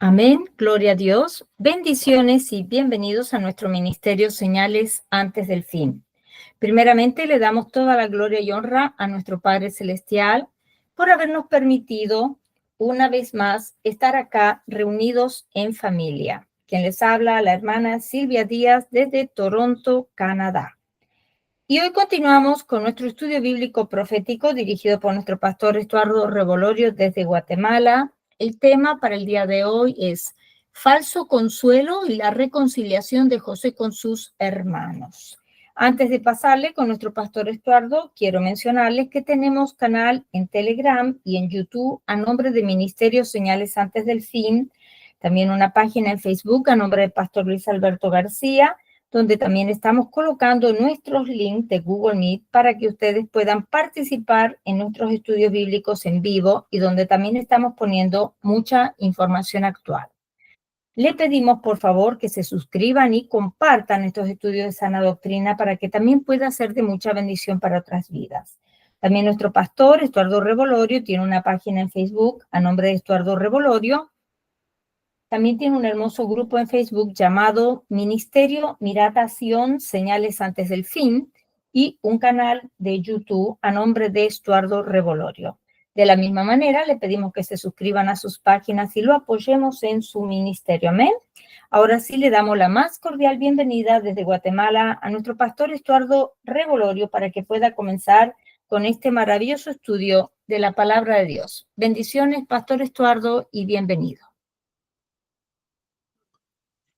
Amén, gloria a Dios. Bendiciones y bienvenidos a nuestro ministerio Señales antes del fin. Primeramente, le damos toda la gloria y honra a nuestro Padre Celestial por habernos permitido una vez más estar acá reunidos en familia. Quien les habla, la hermana Silvia Díaz desde Toronto, Canadá. Y hoy continuamos con nuestro estudio bíblico profético dirigido por nuestro pastor Estuardo Revolorio desde Guatemala. El tema para el día de hoy es falso consuelo y la reconciliación de José con sus hermanos. Antes de pasarle con nuestro pastor Estuardo, quiero mencionarles que tenemos canal en Telegram y en YouTube a nombre de Ministerio Señales Antes del Fin. También una página en Facebook a nombre del pastor Luis Alberto García, donde también estamos colocando nuestros links de Google Meet para que ustedes puedan participar en nuestros estudios bíblicos en vivo y donde también estamos poniendo mucha información actual. Le pedimos, por favor, que se suscriban y compartan estos estudios de sana doctrina para que también pueda ser de mucha bendición para otras vidas. También nuestro pastor, Estuardo Revolorio, tiene una página en Facebook a nombre de Estuardo Revolorio. También tiene un hermoso grupo en Facebook llamado Ministerio Miratación Señales Antes del Fin y un canal de YouTube a nombre de Estuardo Revolorio. De la misma manera, le pedimos que se suscriban a sus páginas y lo apoyemos en su ministerio. Amén. Ahora sí le damos la más cordial bienvenida desde Guatemala a nuestro pastor Estuardo Revolorio para que pueda comenzar con este maravilloso estudio de la palabra de Dios. Bendiciones, pastor Estuardo, y bienvenido.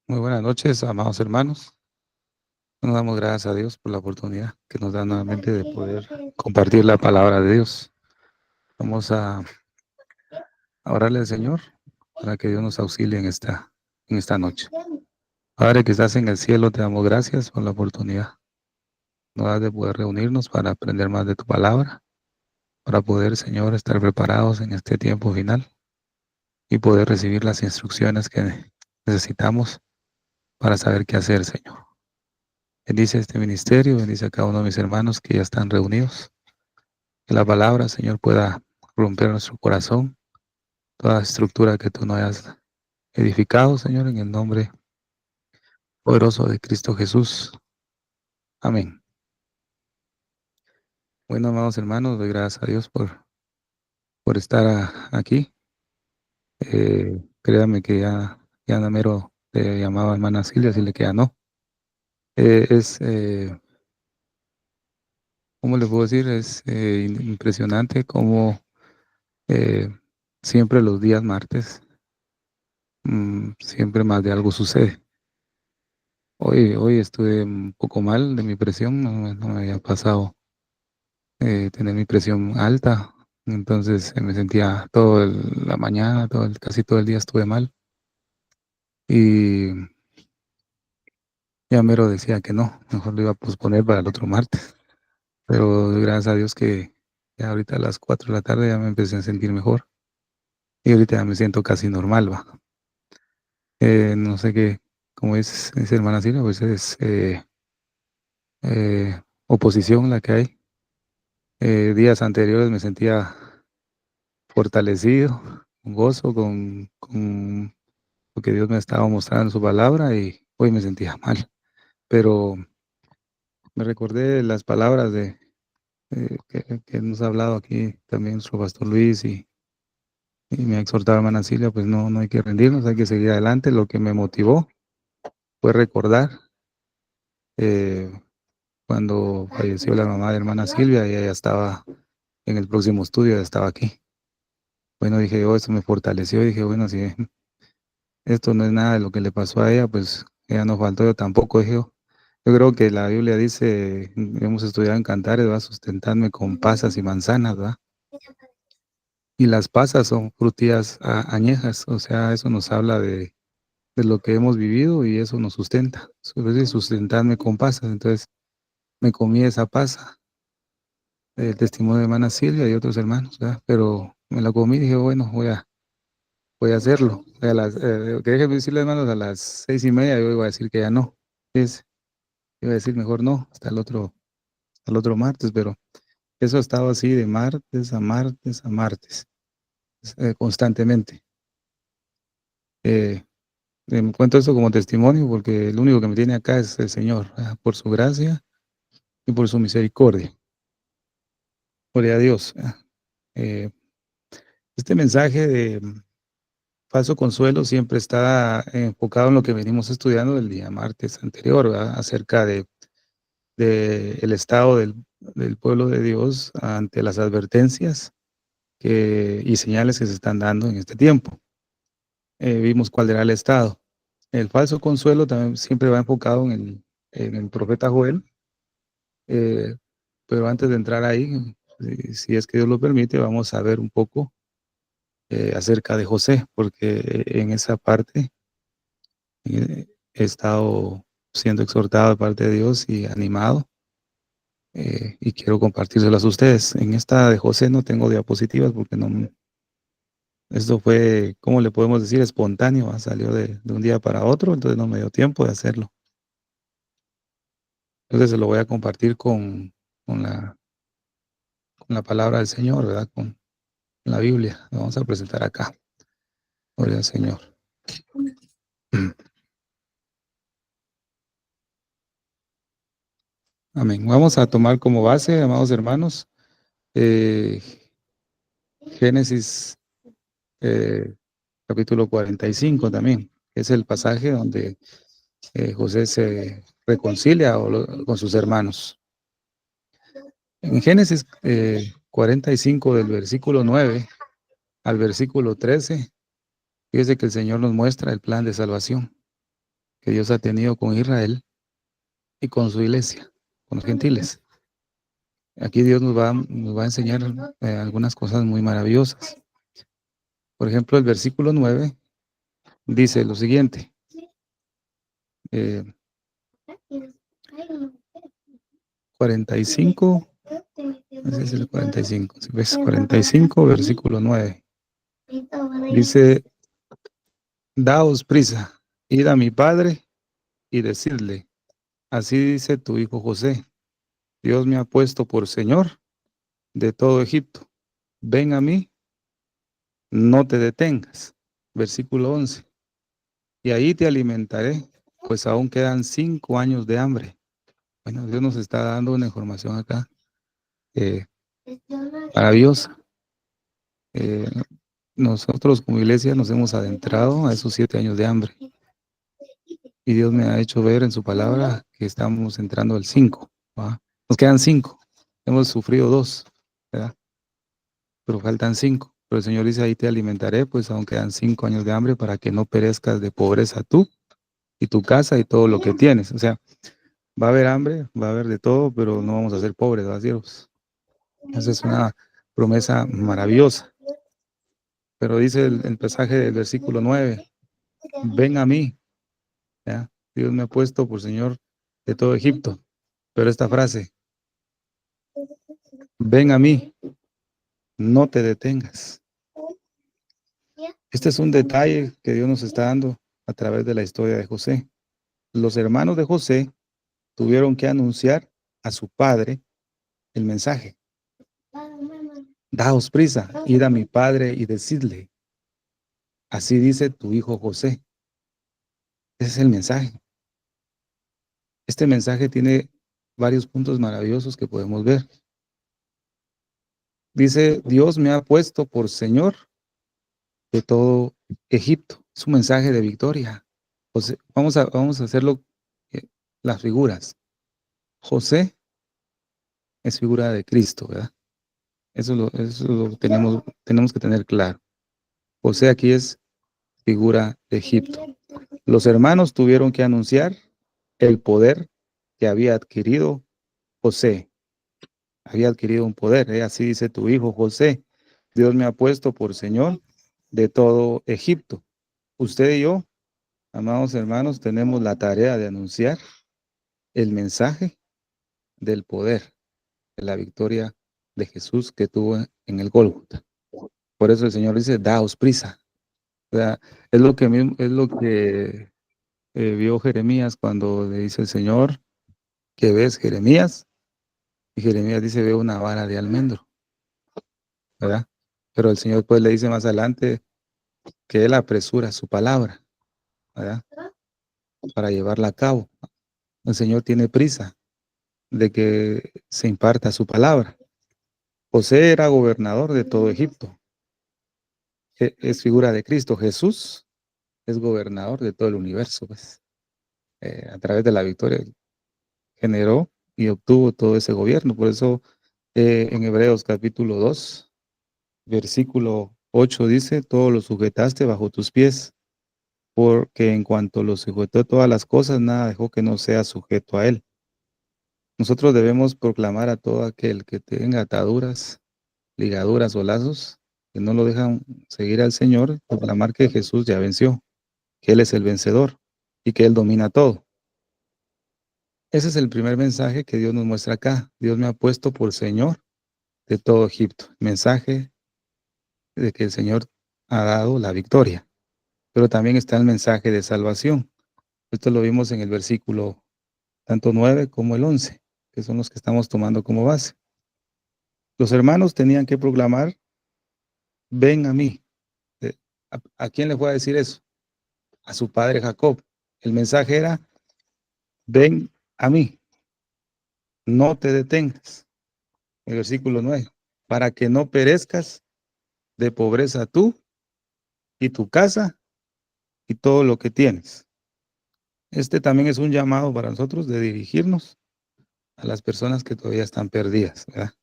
Muy buenas noches, amados hermanos. Nos damos gracias a Dios por la oportunidad que nos da nuevamente de poder compartir la palabra de Dios. Vamos a orarle al Señor para que Dios nos auxilie en esta noche. Padre que estás en el cielo, te damos gracias por la oportunidad. Nos das de poder reunirnos para aprender más de tu palabra, para poder, Señor, estar preparados en este tiempo final y poder recibir las instrucciones que necesitamos para saber qué hacer, Señor. Bendice este ministerio, bendice a cada uno de mis hermanos que ya están reunidos. Que la palabra, Señor, pueda romper nuestro corazón, toda estructura que tú no hayas edificado, Señor, en el nombre poderoso de Cristo Jesús. Amén. Bueno, amados hermanos, doy gracias a Dios por estar aquí. Créame que ya no mero te llamaba hermana Silvia, así le queda, no. ¿Cómo le puedo decir? Es impresionante cómo siempre los días martes, siempre más de algo sucede. Hoy estuve un poco mal de mi presión, no me había pasado tener mi presión alta, entonces me sentía toda la mañana, casi todo el día estuve mal y ya mero decía que no, mejor lo iba a posponer para el otro martes, pero gracias a Dios que ya ahorita a las 4 de la tarde ya me empecé a sentir mejor y ahorita ya me siento casi normal, va. No sé qué, como dice hermana Silvia, pues es oposición la que hay. Días anteriores me sentía fortalecido, con gozo, con lo que Dios me estaba mostrando en su palabra y hoy me sentía mal. Pero me recordé las palabras que nos ha hablado aquí también nuestro pastor Luis y me ha exhortado hermana Silvia, pues no hay que rendirnos, hay que seguir adelante. Lo que me motivó fue recordar eh, cuando falleció la mamá de hermana Silvia y ella estaba en el próximo estudio, ella estaba aquí. Bueno, dije, oh, eso me fortaleció y dije, bueno, si esto no es nada de lo que le pasó a ella, pues ella no faltó, yo tampoco. Dije, yo creo que la Biblia dice, hemos estudiado en Cantares, va a sustentarme con pasas y manzanas, ¿va? Y las pasas son frutillas añejas, o sea, eso nos habla de lo que hemos vivido y eso nos sustenta. Entonces, sustentarme con pasas, entonces me comí esa pasa, el testimonio de hermana Silvia y otros hermanos, ¿verdad? Pero me la comí y dije, bueno, voy a hacerlo. Que déjenme decirle, hermanos, a las 6:30 yo iba a decir que ya no. Iba a decir mejor no, al otro martes, pero eso ha estado así de martes a martes a martes, constantemente. Cuento esto como testimonio porque el único que me tiene acá es el Señor, ¿verdad? Por su gracia y por su misericordia. Gloria a Dios. ¿Verdad? Este mensaje de falso consuelo siempre está enfocado en lo que venimos estudiando el día martes anterior, ¿verdad? Acerca de el estado del pueblo de Dios ante las advertencias y señales que se están dando en este tiempo. Vimos cuál era el estado. El falso consuelo también siempre va enfocado en el profeta Joel, pero antes de entrar ahí, si es que Dios lo permite, vamos a ver un poco acerca de José, porque en esa parte he estado siendo exhortado de parte de Dios y animado, y quiero compartírselas a ustedes. En esta de José no tengo diapositivas porque no, esto fue, ¿cómo le podemos decir? Espontáneo, ¿va? Salió de un día para otro, entonces no me dio tiempo de hacerlo. Entonces se lo voy a compartir con la palabra del Señor, ¿verdad? Con la Biblia. Lo vamos a presentar acá. Gloria al Señor. Amén. Vamos a tomar como base, amados hermanos, Génesis capítulo 45 también. Es el pasaje donde José se reconcilia con sus hermanos. En Génesis 45 del versículo 9 al versículo 13, fíjese que el Señor nos muestra el plan de salvación que Dios ha tenido con Israel y con su iglesia, con los gentiles. Aquí Dios nos va a enseñar algunas cosas muy maravillosas. Por ejemplo, el versículo 9 dice lo siguiente. Eh, 45, ese es el 45, si ves 45, versículo 9. Dice, daos prisa, id a mi padre y decidle, así dice tu hijo José, Dios me ha puesto por Señor de todo Egipto. Ven a mí, no te detengas. Versículo 11. Y ahí te alimentaré, pues aún quedan 5 años de hambre. Bueno, Dios nos está dando una información acá maravillosa. Nosotros como iglesia nos hemos adentrado a esos 7 años de hambre. Y Dios me ha hecho ver en su palabra que estamos entrando al 5. Nos quedan 5. Hemos sufrido 2, ¿verdad? Pero faltan 5. Pero el Señor dice, ahí te alimentaré, pues aún quedan 5 años de hambre para que no perezcas de pobreza tú y tu casa y todo lo que tienes. O sea, va a haber hambre, va a haber de todo, pero no vamos a ser pobres, ¿verdad, siervos? Esa es una promesa maravillosa. Pero dice el pasaje del versículo 9, ven a mí, ¿ya? Dios me ha puesto por Señor de todo Egipto. Pero esta frase, ven a mí, no te detengas. Este es un detalle que Dios nos está dando a través de la historia de José. Los hermanos de José tuvieron que anunciar a su padre el mensaje. Daos prisa, id a mi padre y decidle, así dice tu hijo José. Ese es el mensaje. Este mensaje tiene varios puntos maravillosos que podemos ver. Dice, Dios me ha puesto por Señor de todo Egipto. Es un mensaje de victoria. José, vamos a hacerlo las figuras. José es figura de Cristo, ¿verdad? Eso lo tenemos que tener claro. José aquí es figura de Egipto. Los hermanos tuvieron que anunciar el poder que había adquirido José. Había adquirido un poder, así dice tu hijo José. Dios me ha puesto por Señor de todo Egipto. Usted y yo, amados hermanos, tenemos la tarea de anunciar el mensaje del poder, de la victoria de Jesús que tuvo en el Gólgota. Por eso el Señor dice, daos prisa. O sea, es lo que vio Jeremías cuando le dice el Señor, ¿qué ves, Jeremías? Y Jeremías dice, veo una vara de almendro, ¿verdad? Pero el Señor pues le dice más adelante, que Él apresura su palabra, ¿verdad? Para llevarla a cabo. El Señor tiene prisa de que se imparta su palabra. José era gobernador de todo Egipto. Es figura de Cristo. Jesús es gobernador de todo el universo, pues. A través de la victoria generó y obtuvo todo ese gobierno. Por eso en Hebreos capítulo 2, versículo 8 dice, todo lo sujetaste bajo tus pies, porque en cuanto lo sujetó todas las cosas, nada dejó que no sea sujeto a él. Nosotros debemos proclamar a todo aquel que tenga ataduras, ligaduras o lazos, que no lo dejan seguir al Señor, proclamar que Jesús ya venció, que Él es el vencedor y que Él domina todo. Ese es el primer mensaje que Dios nos muestra acá. Dios me ha puesto por Señor de todo Egipto. Mensaje de que el Señor ha dado la victoria. Pero también está el mensaje de salvación. Esto lo vimos en el versículo tanto 9 como el 11, que son los que estamos tomando como base. Los hermanos tenían que proclamar, ven a mí. ¿A quién le fue a decir eso? A su padre Jacob. El mensaje era, ven a mí, no te detengas. El versículo 9, para que no perezcas de pobreza tú y tu casa y todo lo que tienes. Este también es un llamado para nosotros de dirigirnos a las personas que todavía están perdidas, ¿verdad?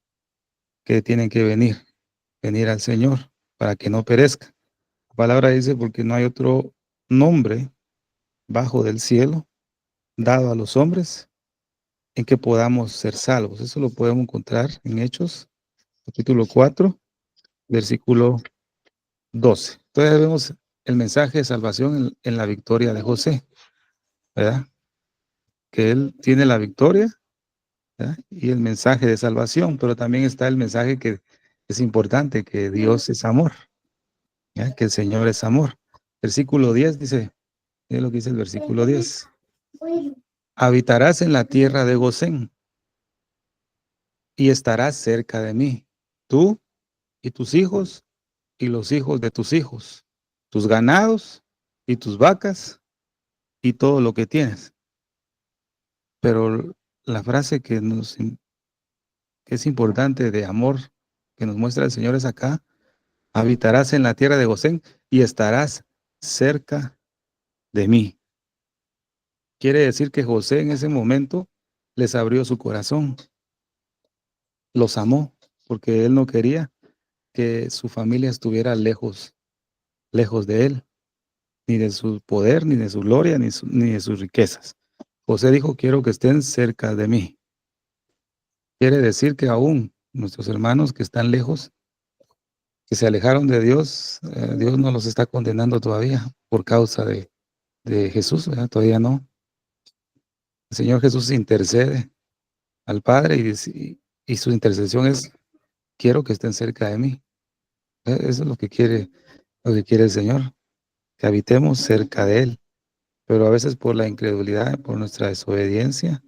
Que tienen que venir al Señor para que no perezca. La palabra dice, porque no hay otro nombre bajo del cielo dado a los hombres en que podamos ser salvos. Eso lo podemos encontrar en Hechos, capítulo 4, versículo 12. Entonces vemos el mensaje de salvación en la victoria de José, ¿verdad? Que él tiene la victoria, ¿verdad? Y el mensaje de salvación, pero también está el mensaje que es importante, que Dios es amor, ¿verdad? Que el Señor es amor. Versículo 10 dice, es lo que dice el versículo 10. Habitarás en la tierra de Gosén y estarás cerca de mí, tú y tus hijos y los hijos de tus hijos, tus ganados y tus vacas y todo lo que tienes. Pero la frase que es importante de amor que nos muestra el Señor es acá, habitarás en la tierra de Gosén y estarás cerca de mí. Quiere decir que José en ese momento les abrió su corazón, los amó, porque él no quería que su familia estuviera lejos de él, ni de su poder, ni de su gloria, ni de sus riquezas. José dijo, quiero que estén cerca de mí. Quiere decir que aún nuestros hermanos que están lejos, que se alejaron de Dios, Dios no los está condenando todavía por causa de Jesús, ¿verdad? Todavía no. El Señor Jesús intercede al Padre y su intercesión es, quiero que estén cerca de mí. Eso es lo que quiere el Señor, que habitemos cerca de Él. Pero a veces por la incredulidad, por nuestra desobediencia,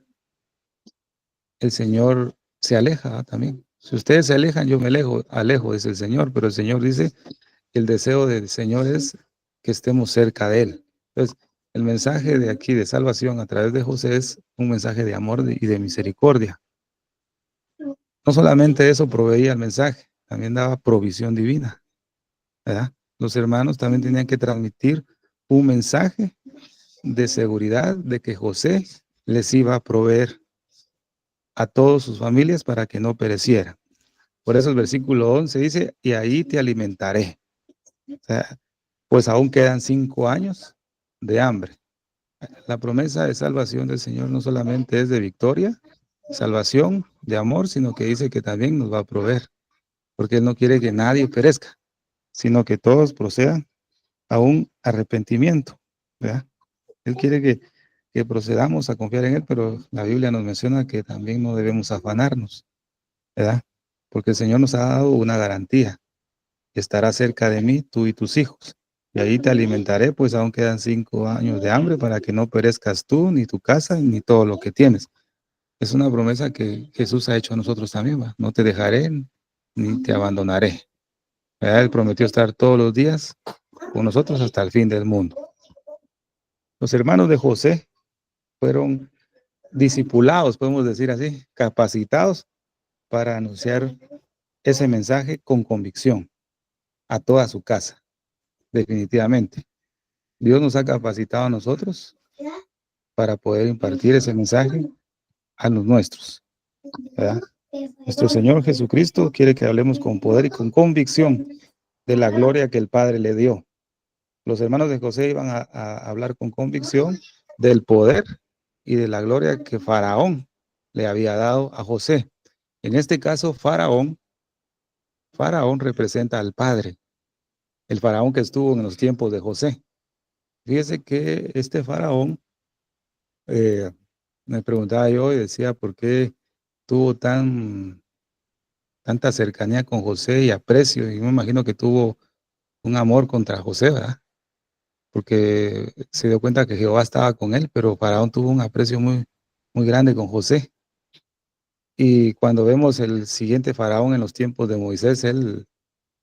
el Señor se aleja también. Si ustedes se alejan, yo me alejo, dice el Señor, pero el Señor dice que el deseo del Señor es que estemos cerca de Él. Entonces, el mensaje de aquí de salvación a través de José es un mensaje de amor y de misericordia. No solamente eso proveía el mensaje, también daba provisión divina, ¿verdad? Los hermanos también tenían que transmitir un mensaje de seguridad de que José les iba a proveer a todas sus familias para que no perecieran. Por eso el versículo 11 dice, y ahí te alimentaré. O sea, pues aún quedan 5 años de hambre. La promesa de salvación del Señor no solamente es de victoria, salvación, de amor, sino que dice que también nos va a proveer, porque Él no quiere que nadie perezca, sino que todos procedan a un arrepentimiento, ¿verdad? Él quiere que procedamos a confiar en Él, pero la Biblia nos menciona que también no debemos afanarnos, ¿verdad? Porque el Señor nos ha dado una garantía. Estará cerca de mí, tú y tus hijos. Y ahí te alimentaré, pues aún quedan 5 años de hambre para que no perezcas tú, ni tu casa, ni todo lo que tienes. Es una promesa que Jesús ha hecho a nosotros también, ¿va? No te dejaré, ni te abandonaré. ¿Verdad? Él prometió estar todos los días con nosotros hasta el fin del mundo. Los hermanos de José fueron discipulados, podemos decir así, capacitados para anunciar ese mensaje con convicción a toda su casa, definitivamente. Dios nos ha capacitado a nosotros para poder impartir ese mensaje a los nuestros, ¿verdad? Nuestro Señor Jesucristo quiere que hablemos con poder y con convicción de la gloria que el Padre le dio. Los hermanos de José iban a hablar con convicción del poder y de la gloria que Faraón le había dado a José. En este caso, Faraón representa al Padre, el Faraón que estuvo en los tiempos de José. Fíjese que este Faraón, me preguntaba yo y decía, ¿por qué tuvo tanta cercanía con José y aprecio? Y me imagino que tuvo un amor contra José, ¿verdad? Porque se dio cuenta que Jehová estaba con él, pero Faraón tuvo un aprecio muy grande con José. Y cuando vemos el siguiente Faraón en los tiempos de Moisés, él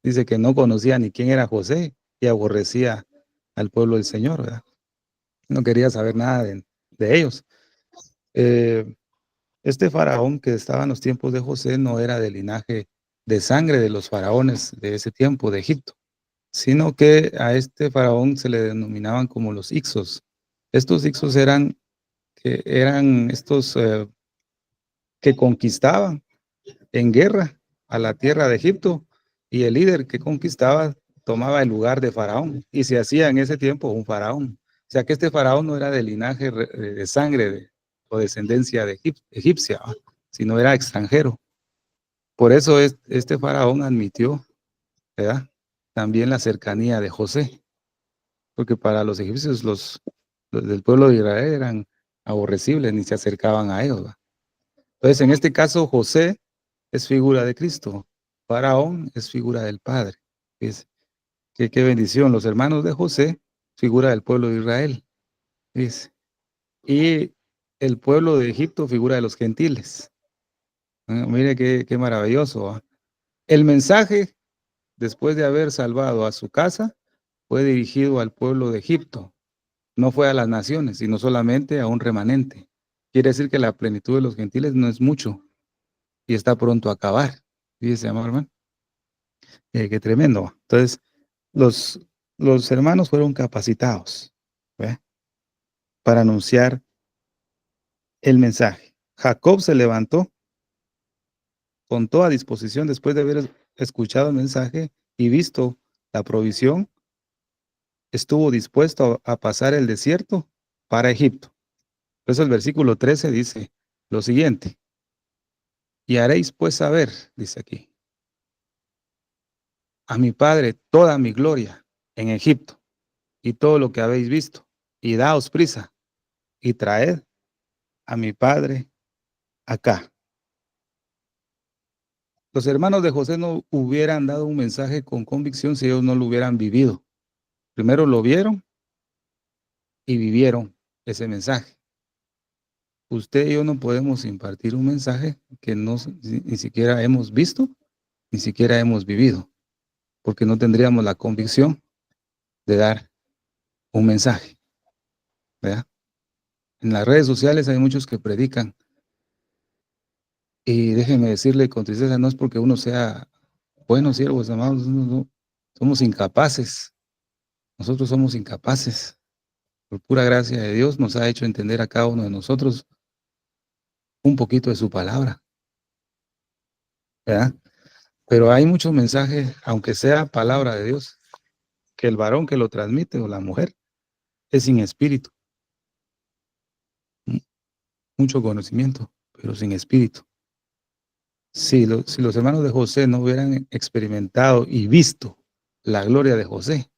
dice que no conocía ni quién era José y aborrecía al pueblo del Señor, ¿verdad? No quería saber nada de ellos. Este Faraón que estaba en los tiempos de José no era del linaje de sangre de los faraones de ese tiempo de Egipto, sino que a este faraón se le denominaban como los Ixos. Estos Ixos eran estos que conquistaban en guerra a la tierra de Egipto, y el líder que conquistaba tomaba el lugar de faraón y se hacía en ese tiempo un faraón. O sea que este faraón no era de linaje de sangre o descendencia de egipcia, sino era extranjero. Por eso este faraón admitió, ¿verdad?, también la cercanía de José, porque para los egipcios los del pueblo de Israel eran aborrecibles, ni se acercaban a ellos, ¿verdad? Entonces, en este caso, José es figura de Cristo, Faraón es figura del Padre. ¿Ves? Qué bendición. Los hermanos de José, figura del pueblo de Israel. ¿Ves? Y el pueblo de Egipto, figura de los gentiles. Mire qué maravilloso, ¿va? El mensaje, después de haber salvado a su casa, fue dirigido al pueblo de Egipto. No fue a las naciones, sino solamente a un remanente. Quiere decir que la plenitud de los gentiles no es mucho y está pronto a acabar. Fíjese, amado hermano. Qué tremendo. Entonces, los, los hermanos fueron capacitados, ¿ve?, para anunciar el mensaje. Jacob se levantó con toda disposición después de haber escuchado el mensaje y visto la provisión, estuvo dispuesto a pasar el desierto para Egipto. Por eso el versículo 13 dice lo siguiente: y haréis pues saber, dice aquí, a mi padre toda mi gloria en Egipto y todo lo que habéis visto, y daos prisa y traed a mi padre acá. Los hermanos de José no hubieran dado un mensaje con convicción si ellos no lo hubieran vivido. Primero lo vieron y vivieron ese mensaje. Usted y yo no podemos impartir un mensaje que ni siquiera hemos visto, ni siquiera hemos vivido, porque no tendríamos la convicción de dar un mensaje, ¿verdad? En las redes sociales hay muchos que predican, y déjenme decirle con tristeza, no es porque uno sea buenos siervos, amados, no, somos incapaces. Nosotros somos incapaces. Por pura gracia de Dios nos ha hecho entender a cada uno de nosotros un poquito de su palabra, ¿verdad? Pero hay muchos mensajes, aunque sea palabra de Dios, que el varón que lo transmite o la mujer es sin espíritu. Mucho conocimiento, pero sin espíritu. Si los hermanos de José no hubieran experimentado y visto la gloria de José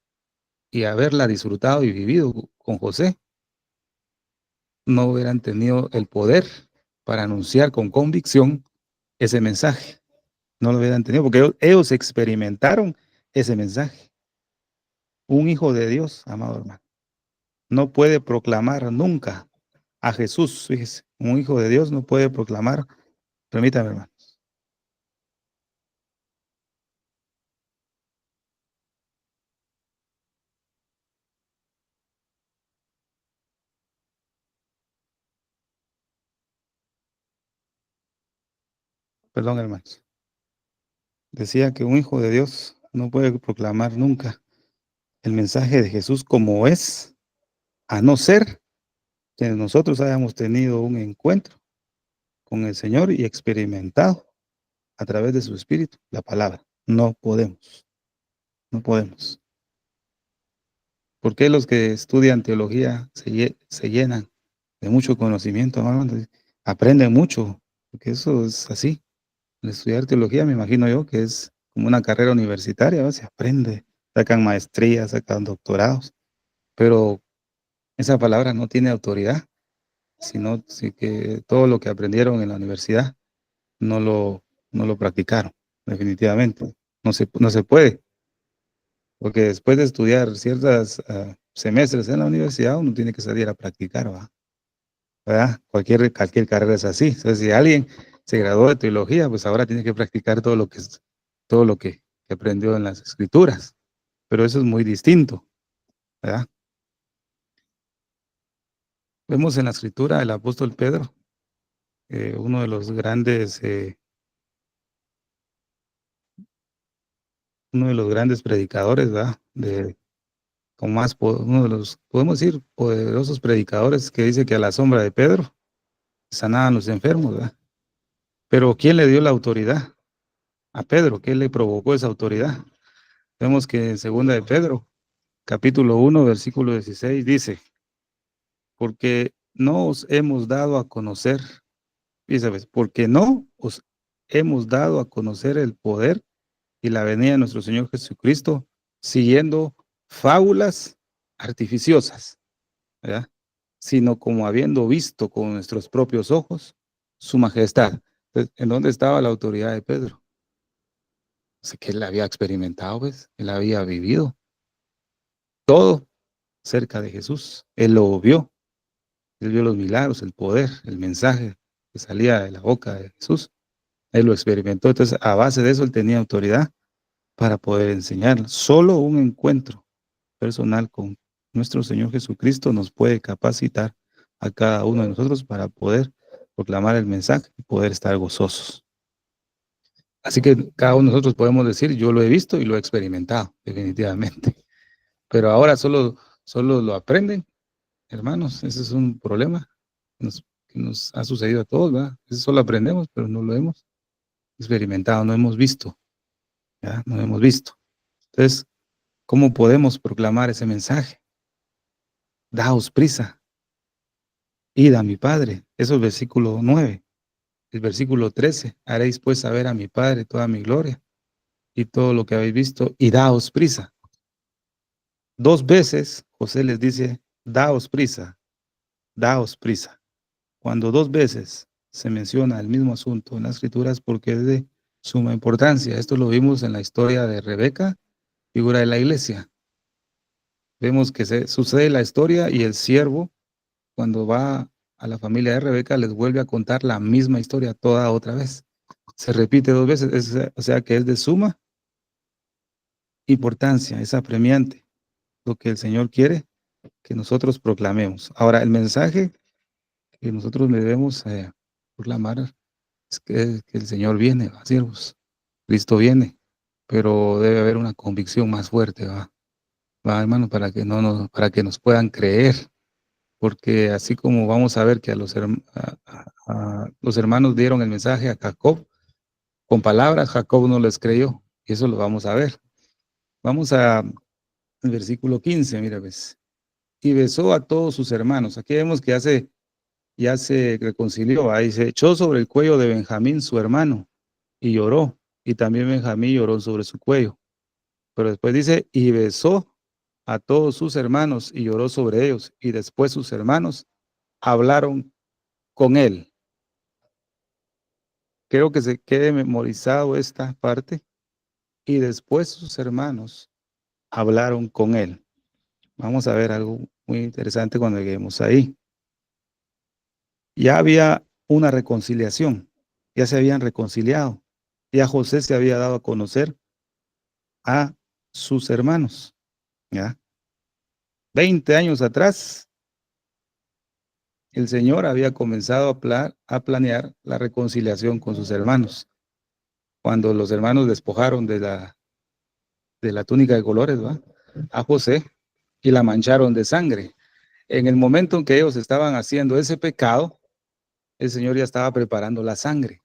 y haberla disfrutado y vivido con José, no hubieran tenido el poder para anunciar con convicción ese mensaje. No lo hubieran tenido porque ellos experimentaron ese mensaje. Un hijo de Dios, amado hermano, no puede proclamar nunca a Jesús. Fíjese, un hijo de Dios no puede proclamar. Permítame, hermano. Perdón, hermanos. Decía que un hijo de Dios no puede proclamar nunca el mensaje de Jesús como es, a no ser que nosotros hayamos tenido un encuentro con el Señor y experimentado a través de su Espíritu la palabra. No podemos, no podemos. ¿Por qué los que estudian teología se llenan de mucho conocimiento, hermano? Aprenden mucho, porque eso es así. El estudiar teología, me imagino yo, que es como una carrera universitaria, ¿no? Se aprende, sacan maestrías, sacan doctorados, pero esa palabra no tiene autoridad, sino sí que todo lo que aprendieron en la universidad no lo, no lo practicaron, definitivamente. No se puede, porque después de estudiar ciertos semestres en la universidad, uno tiene que salir a practicar, ¿va? ¿Verdad? Cualquier carrera es así. Entonces, si alguien se graduó de teología, pues ahora tiene que practicar todo lo que aprendió en las escrituras. Pero eso es muy distinto, ¿verdad? Vemos en la escritura el apóstol Pedro, uno de los grandes predicadores, ¿verdad? Uno de los, podemos decir, poderosos predicadores que dice que a la sombra de Pedro sanaban los enfermos, ¿verdad? Pero ¿quién le dio la autoridad? A Pedro. ¿Qué le provocó esa autoridad? Vemos que en segunda de Pedro, capítulo 1, versículo 16, dice, porque no os hemos dado a conocer, ¿sabes? Porque no os hemos dado a conocer el poder y la venida de nuestro Señor Jesucristo, siguiendo fábulas artificiosas, ¿verdad? Sino como habiendo visto con nuestros propios ojos su majestad. Entonces, ¿en dónde estaba la autoridad de Pedro? O sea, que él había experimentado, pues, él había vivido todo cerca de Jesús. Él vio los milagros, el poder, el mensaje que salía de la boca de Jesús. Él lo experimentó. Entonces, a base de eso, él tenía autoridad para poder enseñar. Solo un encuentro personal con nuestro Señor Jesucristo nos puede capacitar a cada uno de nosotros para poder proclamar el mensaje y poder estar gozosos. Así que cada uno de nosotros podemos decir, yo lo he visto y lo he experimentado, definitivamente. Pero ahora solo lo aprenden, hermanos. Ese es un problema que nos ha sucedido a todos, ¿verdad? Eso solo aprendemos, pero no lo hemos experimentado, no hemos visto, ¿verdad? No hemos visto. Entonces, ¿cómo podemos proclamar ese mensaje? Daos prisa, id a mi Padre. Eso es el versículo 9. El versículo 13, haréis pues saber a mi Padre toda mi gloria y todo lo que habéis visto, y daos prisa. 2 veces José les dice, daos prisa, daos prisa. Cuando 2 veces se menciona el mismo asunto en las escrituras porque es de suma importancia. Esto lo vimos en la historia de Rebeca, figura de la iglesia. Vemos que sucede la historia y el siervo, cuando va a la familia de Rebeca, les vuelve a contar la misma historia toda otra vez. Se repite 2 veces, o sea que es de suma importancia, es apremiante lo que el Señor quiere que nosotros proclamemos. Ahora, el mensaje que nosotros le debemos proclamar es que el Señor viene, ¿va, siervos? Cristo viene, pero debe haber una convicción más fuerte, ¿va? ¿Va, hermano? Para que nos puedan creer, porque así como vamos a ver que los hermanos dieron el mensaje a Jacob, con palabras, Jacob no les creyó, y eso lo vamos a ver. Vamos al versículo 15, mira, ves. Y besó a todos sus hermanos. Aquí vemos que ya se reconcilió, ahí se echó sobre el cuello de Benjamín, su hermano, y lloró, y también Benjamín lloró sobre su cuello. Pero después dice, y besó a todos sus hermanos y lloró sobre ellos, y después sus hermanos hablaron con él. Creo que se quede memorizado esta parte, y después sus hermanos hablaron con él. Vamos a ver algo muy interesante cuando lleguemos ahí. Ya había una reconciliación, ya se habían reconciliado, ya José se había dado a conocer a sus hermanos, ¿ya? 20 años atrás, el Señor había comenzado a planear la reconciliación con sus hermanos. cuando los hermanos despojaron de la túnica de colores, ¿va? A José y la mancharon de sangre. En el momento en que ellos estaban haciendo ese pecado, el Señor ya estaba preparando la sangre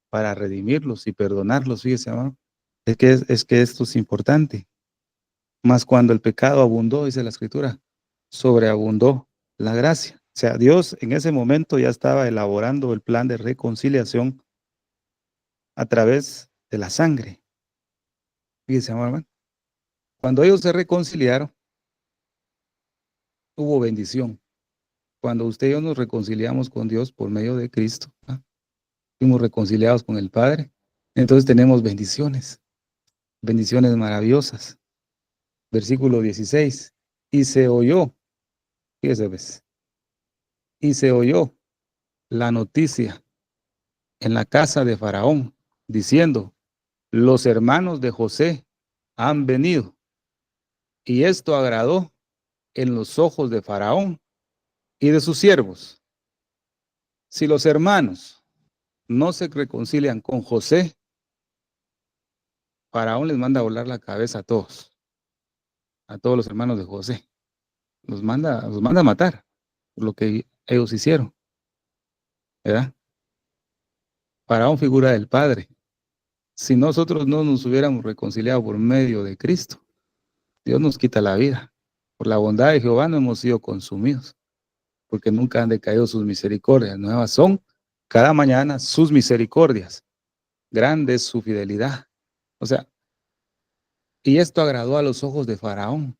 para redimirlos y perdonarlos, fíjese, hermano. Es que esto es importante. Más cuando el pecado abundó, dice la Escritura, sobreabundó la gracia. O sea, Dios en ese momento ya estaba elaborando el plan de reconciliación a través de la sangre. Fíjese, hermano. Cuando ellos se reconciliaron, hubo bendición. Cuando usted y yo nos reconciliamos con Dios por medio de Cristo, ¿ah? Fuimos reconciliados con el Padre, entonces tenemos bendiciones, bendiciones maravillosas. Versículo 16. Y se oyó, fíjese, ¿ves? Y se oyó la noticia en la casa de Faraón, diciendo, los hermanos de José han venido. Y esto agradó en los ojos de Faraón y de sus siervos. Si los hermanos no se reconcilian con José, Faraón les manda a volar la cabeza a todos los hermanos de José. Los manda a matar por lo que ellos hicieron, ¿verdad? Faraón figura del Padre. Si nosotros no nos hubiéramos reconciliado por medio de Cristo, Dios nos quita la vida. Por la bondad de Jehová no hemos sido consumidos, porque nunca han decaído sus misericordias. Nuevas son cada mañana sus misericordias. Grande es su fidelidad. O sea, y esto agradó a los ojos de Faraón.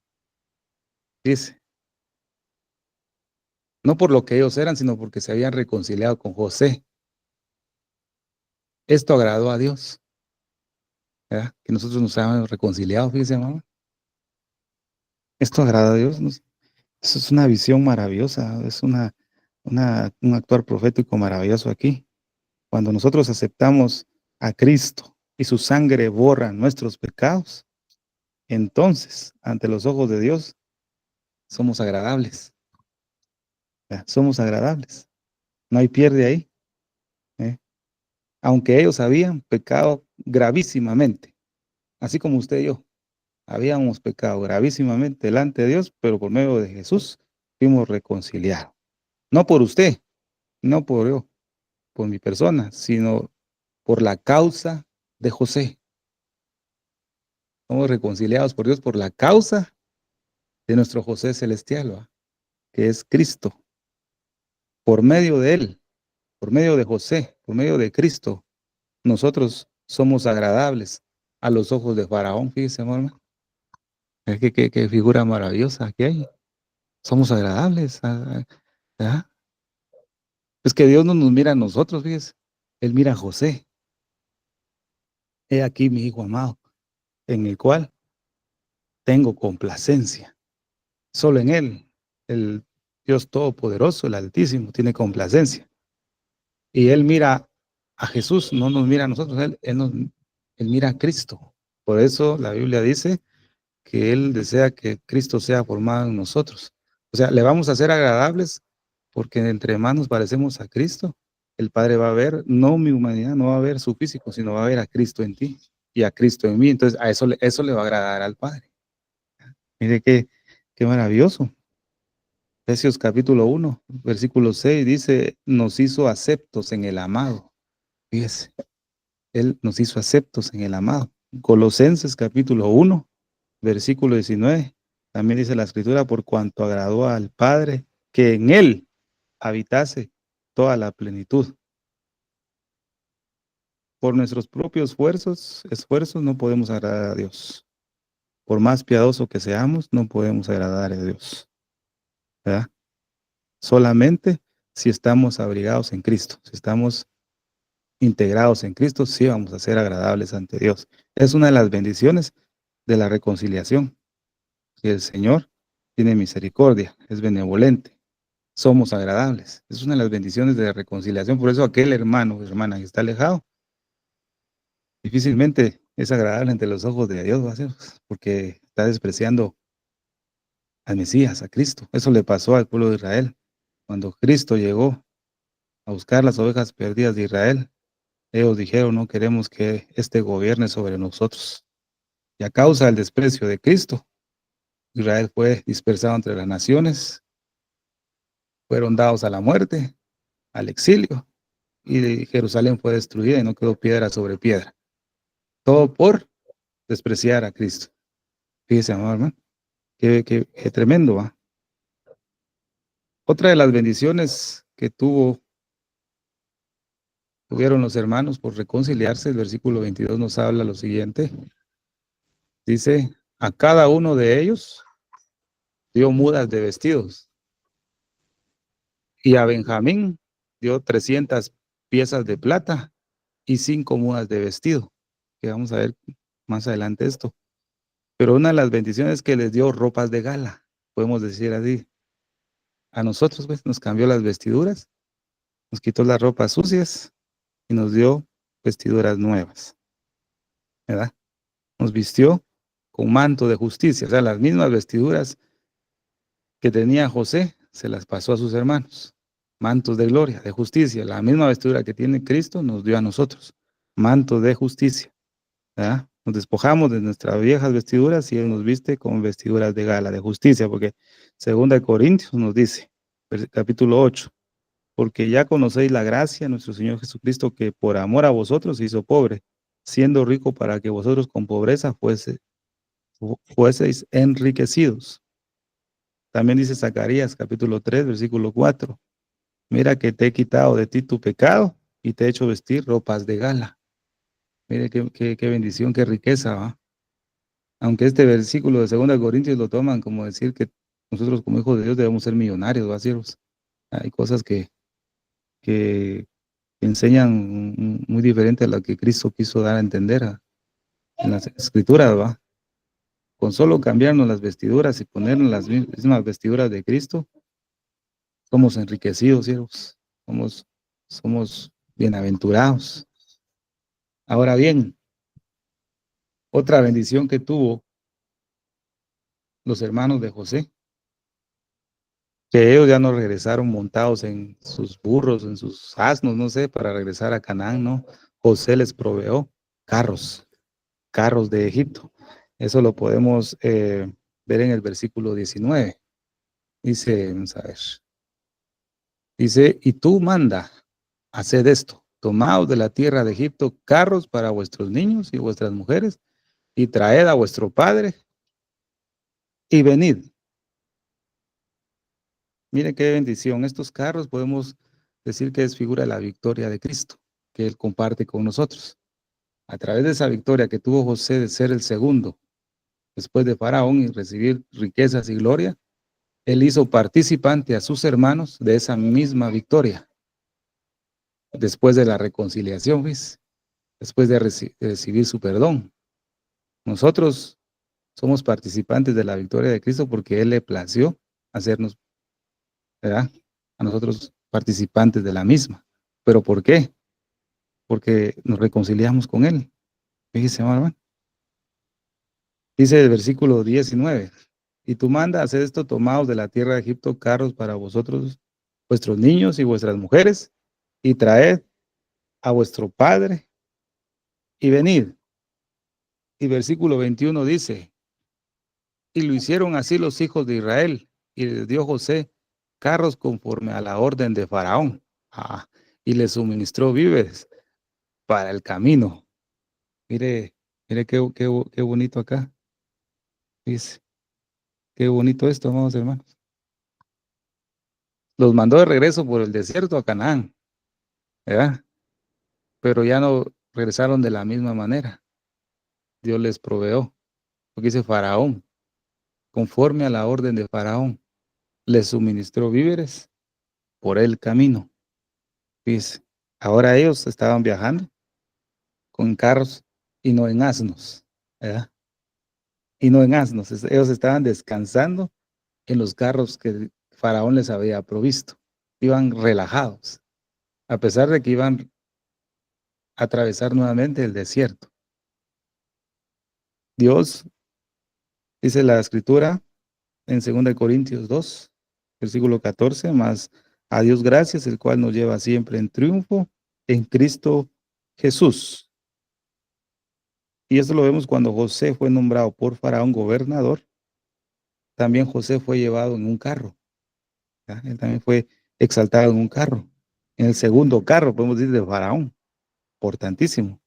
Dice, no por lo que ellos eran, sino porque se habían reconciliado con José. Esto agradó a Dios, ¿verdad? Que nosotros nos hayamos reconciliado, fíjese, mamá. Esto agrada a Dios. Eso es una visión maravillosa, es un actuar profético maravilloso aquí. Cuando nosotros aceptamos a Cristo y su sangre borra nuestros pecados, entonces, ante los ojos de Dios, somos agradables. ¿Verdad? Somos agradables. No hay pierde ahí. ¿Eh? Aunque ellos habían pecado gravísimamente, así como usted y yo, habíamos pecado gravísimamente delante de Dios, pero por medio de Jesús fuimos reconciliados. No por usted, no por yo, por mi persona, sino por la causa de José. Somos reconciliados por Dios por la causa de nuestro José celestial, ¿va? Que es Cristo. Por medio de él, por medio de José, por medio de Cristo, nosotros somos agradables a los ojos de Faraón. Fíjese, hermano. Es que qué figura maravillosa que hay. Somos agradables. ¿Verdad? Es que Dios no nos mira a nosotros, fíjese. Él mira a José. He aquí mi hijo amado, en el cual tengo complacencia. Solo en él, el Dios Todopoderoso, el Altísimo, tiene complacencia. Y él mira a Jesús, no nos mira a nosotros, él mira a Cristo. Por eso la Biblia dice que él desea que Cristo sea formado en nosotros. O sea, le vamos a ser agradables porque entre más nos parecemos a Cristo, el Padre va a ver, no mi humanidad, no va a ver su físico, sino va a ver a Cristo en ti y a Cristo en mí. Entonces, eso le va a agradar al Padre. Mire qué maravilloso. Efesios capítulo 1, versículo 6 dice, nos hizo aceptos en el amado. Fíjese, Él nos hizo aceptos en el amado. Colosenses capítulo 1, versículo 19, también dice la escritura, por cuanto agradó al Padre que en Él habitase toda la plenitud. Por nuestros propios esfuerzos no podemos agradar a Dios. Por más piadoso que seamos, no podemos agradar a Dios. ¿Verdad? Solamente si estamos abrigados en Cristo, si estamos integrados en Cristo, sí vamos a ser agradables ante Dios. Es una de las bendiciones de la reconciliación, que el Señor tiene misericordia, es benevolente, somos agradables. Es una de las bendiciones de la reconciliación. Por eso aquel hermano o hermana que está alejado, difícilmente es agradable ante los ojos de Dios, ¿va a ser? Porque está despreciando al Mesías, a Cristo. Eso le pasó al pueblo de Israel. Cuando Cristo llegó a buscar las ovejas perdidas de Israel, Ellos dijeron, no queremos que este gobierne sobre nosotros. Y a causa del desprecio de Cristo, Israel fue dispersado entre las naciones, fueron dados a la muerte, al exilio, y Jerusalén fue destruida y no quedó piedra sobre piedra. Todo por despreciar a Cristo. Fíjese, amado hermano, qué tremendo, ¿va? Otra de las bendiciones que tuvieron los hermanos por reconciliarse, el versículo 22 nos habla lo siguiente. Dice, a cada uno de ellos dio mudas de vestidos, y a Benjamín dio 300 piezas de plata y 5 mudas de vestido, que vamos a ver más adelante esto. Pero una de las bendiciones es que les dio ropas de gala, podemos decir así. A nosotros, pues, nos cambió las vestiduras, nos quitó las ropas sucias y nos dio vestiduras nuevas, ¿verdad? Nos vistió con manto de justicia, o sea, las mismas vestiduras que tenía José, se las pasó a sus hermanos. Mantos de gloria, de justicia, la misma vestidura que tiene Cristo nos dio a nosotros. Manto de justicia, ¿verdad? Nos despojamos de nuestras viejas vestiduras y Él nos viste con vestiduras de gala, de justicia, porque 2 Corintios nos dice, capítulo 8, porque ya conocéis la gracia de nuestro Señor Jesucristo, que por amor a vosotros se hizo pobre, siendo rico para que vosotros con pobreza fueseis enriquecidos. También dice Zacarías, capítulo 3, versículo 4, mira que te he quitado de ti tu pecado y te he hecho vestir ropas de gala. Mire qué bendición, qué riqueza, ¿va? Aunque este versículo de 2 Corintios lo toman como decir que nosotros como hijos de Dios debemos ser millonarios, ¿va, siervos? Hay cosas que enseñan muy diferente a lo que Cristo quiso dar a entender en las escrituras, ¿va? Con solo cambiarnos las vestiduras y ponernos las mismas vestiduras de Cristo, somos enriquecidos, siervos. Somos bienaventurados. Ahora bien, otra bendición que tuvo los hermanos de José, que ellos ya no regresaron montados en sus burros, en sus asnos, no sé, para regresar a Canaán, ¿no? José les proveó carros de Egipto. Eso lo podemos ver en el versículo 19. Dice, vamos a ver, dice, y tú manda, haced esto, tomaos de la tierra de Egipto carros para vuestros niños y vuestras mujeres, y traed a vuestro padre, y venid. Mire qué bendición. Estos carros podemos decir que es figura de la victoria de Cristo, que Él comparte con nosotros. A través de esa victoria que tuvo José de ser el segundo, después de Faraón y recibir riquezas y gloria, Él hizo participante a sus hermanos de esa misma victoria. Después de la reconciliación, ¿ves? Después de recibir su perdón. Nosotros somos participantes de la victoria de Cristo porque Él le plació hacernos, ¿verdad? A nosotros participantes de la misma. ¿Pero por qué? Porque nos reconciliamos con Él. Fíjese, hermano. Dice el versículo 19, y tú manda hacer esto, tomaos de la tierra de Egipto carros para vosotros, vuestros niños y vuestras mujeres, y traed a vuestro padre, y venid. Y versículo 21 dice, y lo hicieron así los hijos de Israel, y les dio José carros conforme a la orden de Faraón, y les suministró víveres para el camino. Mire, mire qué bonito acá. Dice, qué bonito esto, amados hermanos. Los mandó de regreso por el desierto a Canaán, ¿verdad? Pero ya no regresaron de la misma manera. Dios les proveó, porque dice Faraón, conforme a la orden de Faraón, les suministró víveres por el camino. Dice, ahora ellos estaban viajando con carros y no en asnos, ¿verdad? Y no en asnos, ellos estaban descansando en los carros que Faraón les había provisto. Iban relajados, a pesar de que iban a atravesar nuevamente el desierto. Dios, dice la escritura en 2 Corintios 2, versículo 14, más a Dios gracias, el cual nos lleva siempre en triunfo en Cristo Jesús. Y esto lo vemos cuando José fue nombrado por Faraón gobernador. También José fue llevado en un carro. ¿Ya? Él también fue exaltado en un carro. En el segundo carro, podemos decir, de Faraón. Importantísimo.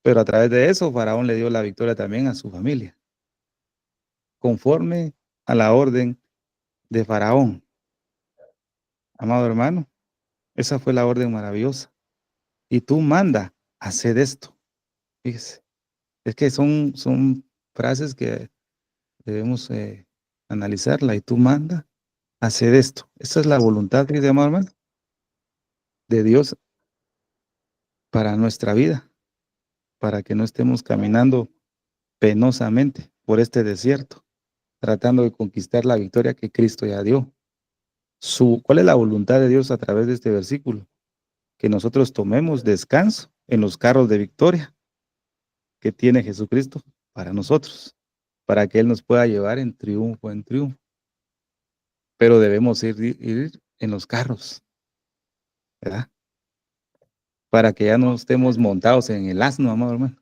Pero a través de eso, Faraón le dio la victoria también a su familia, conforme a la orden de Faraón. Amado hermano, esa fue la orden maravillosa. Y tú manda hacer esto. Fíjese, es que son frases que debemos analizarla. Y tú manda hacer esto. Esa es la voluntad, fíjese, amado hermano, de Dios para nuestra vida, para que no estemos caminando penosamente por este desierto, tratando de conquistar la victoria que Cristo ya dio. ¿Cuál es la voluntad de Dios a través de este versículo? Que nosotros tomemos descanso en los carros de victoria que tiene Jesucristo para nosotros, para que Él nos pueda llevar en triunfo en triunfo. Pero debemos ir en los carros, ¿verdad? Para que ya no estemos montados en el asno, amado hermano,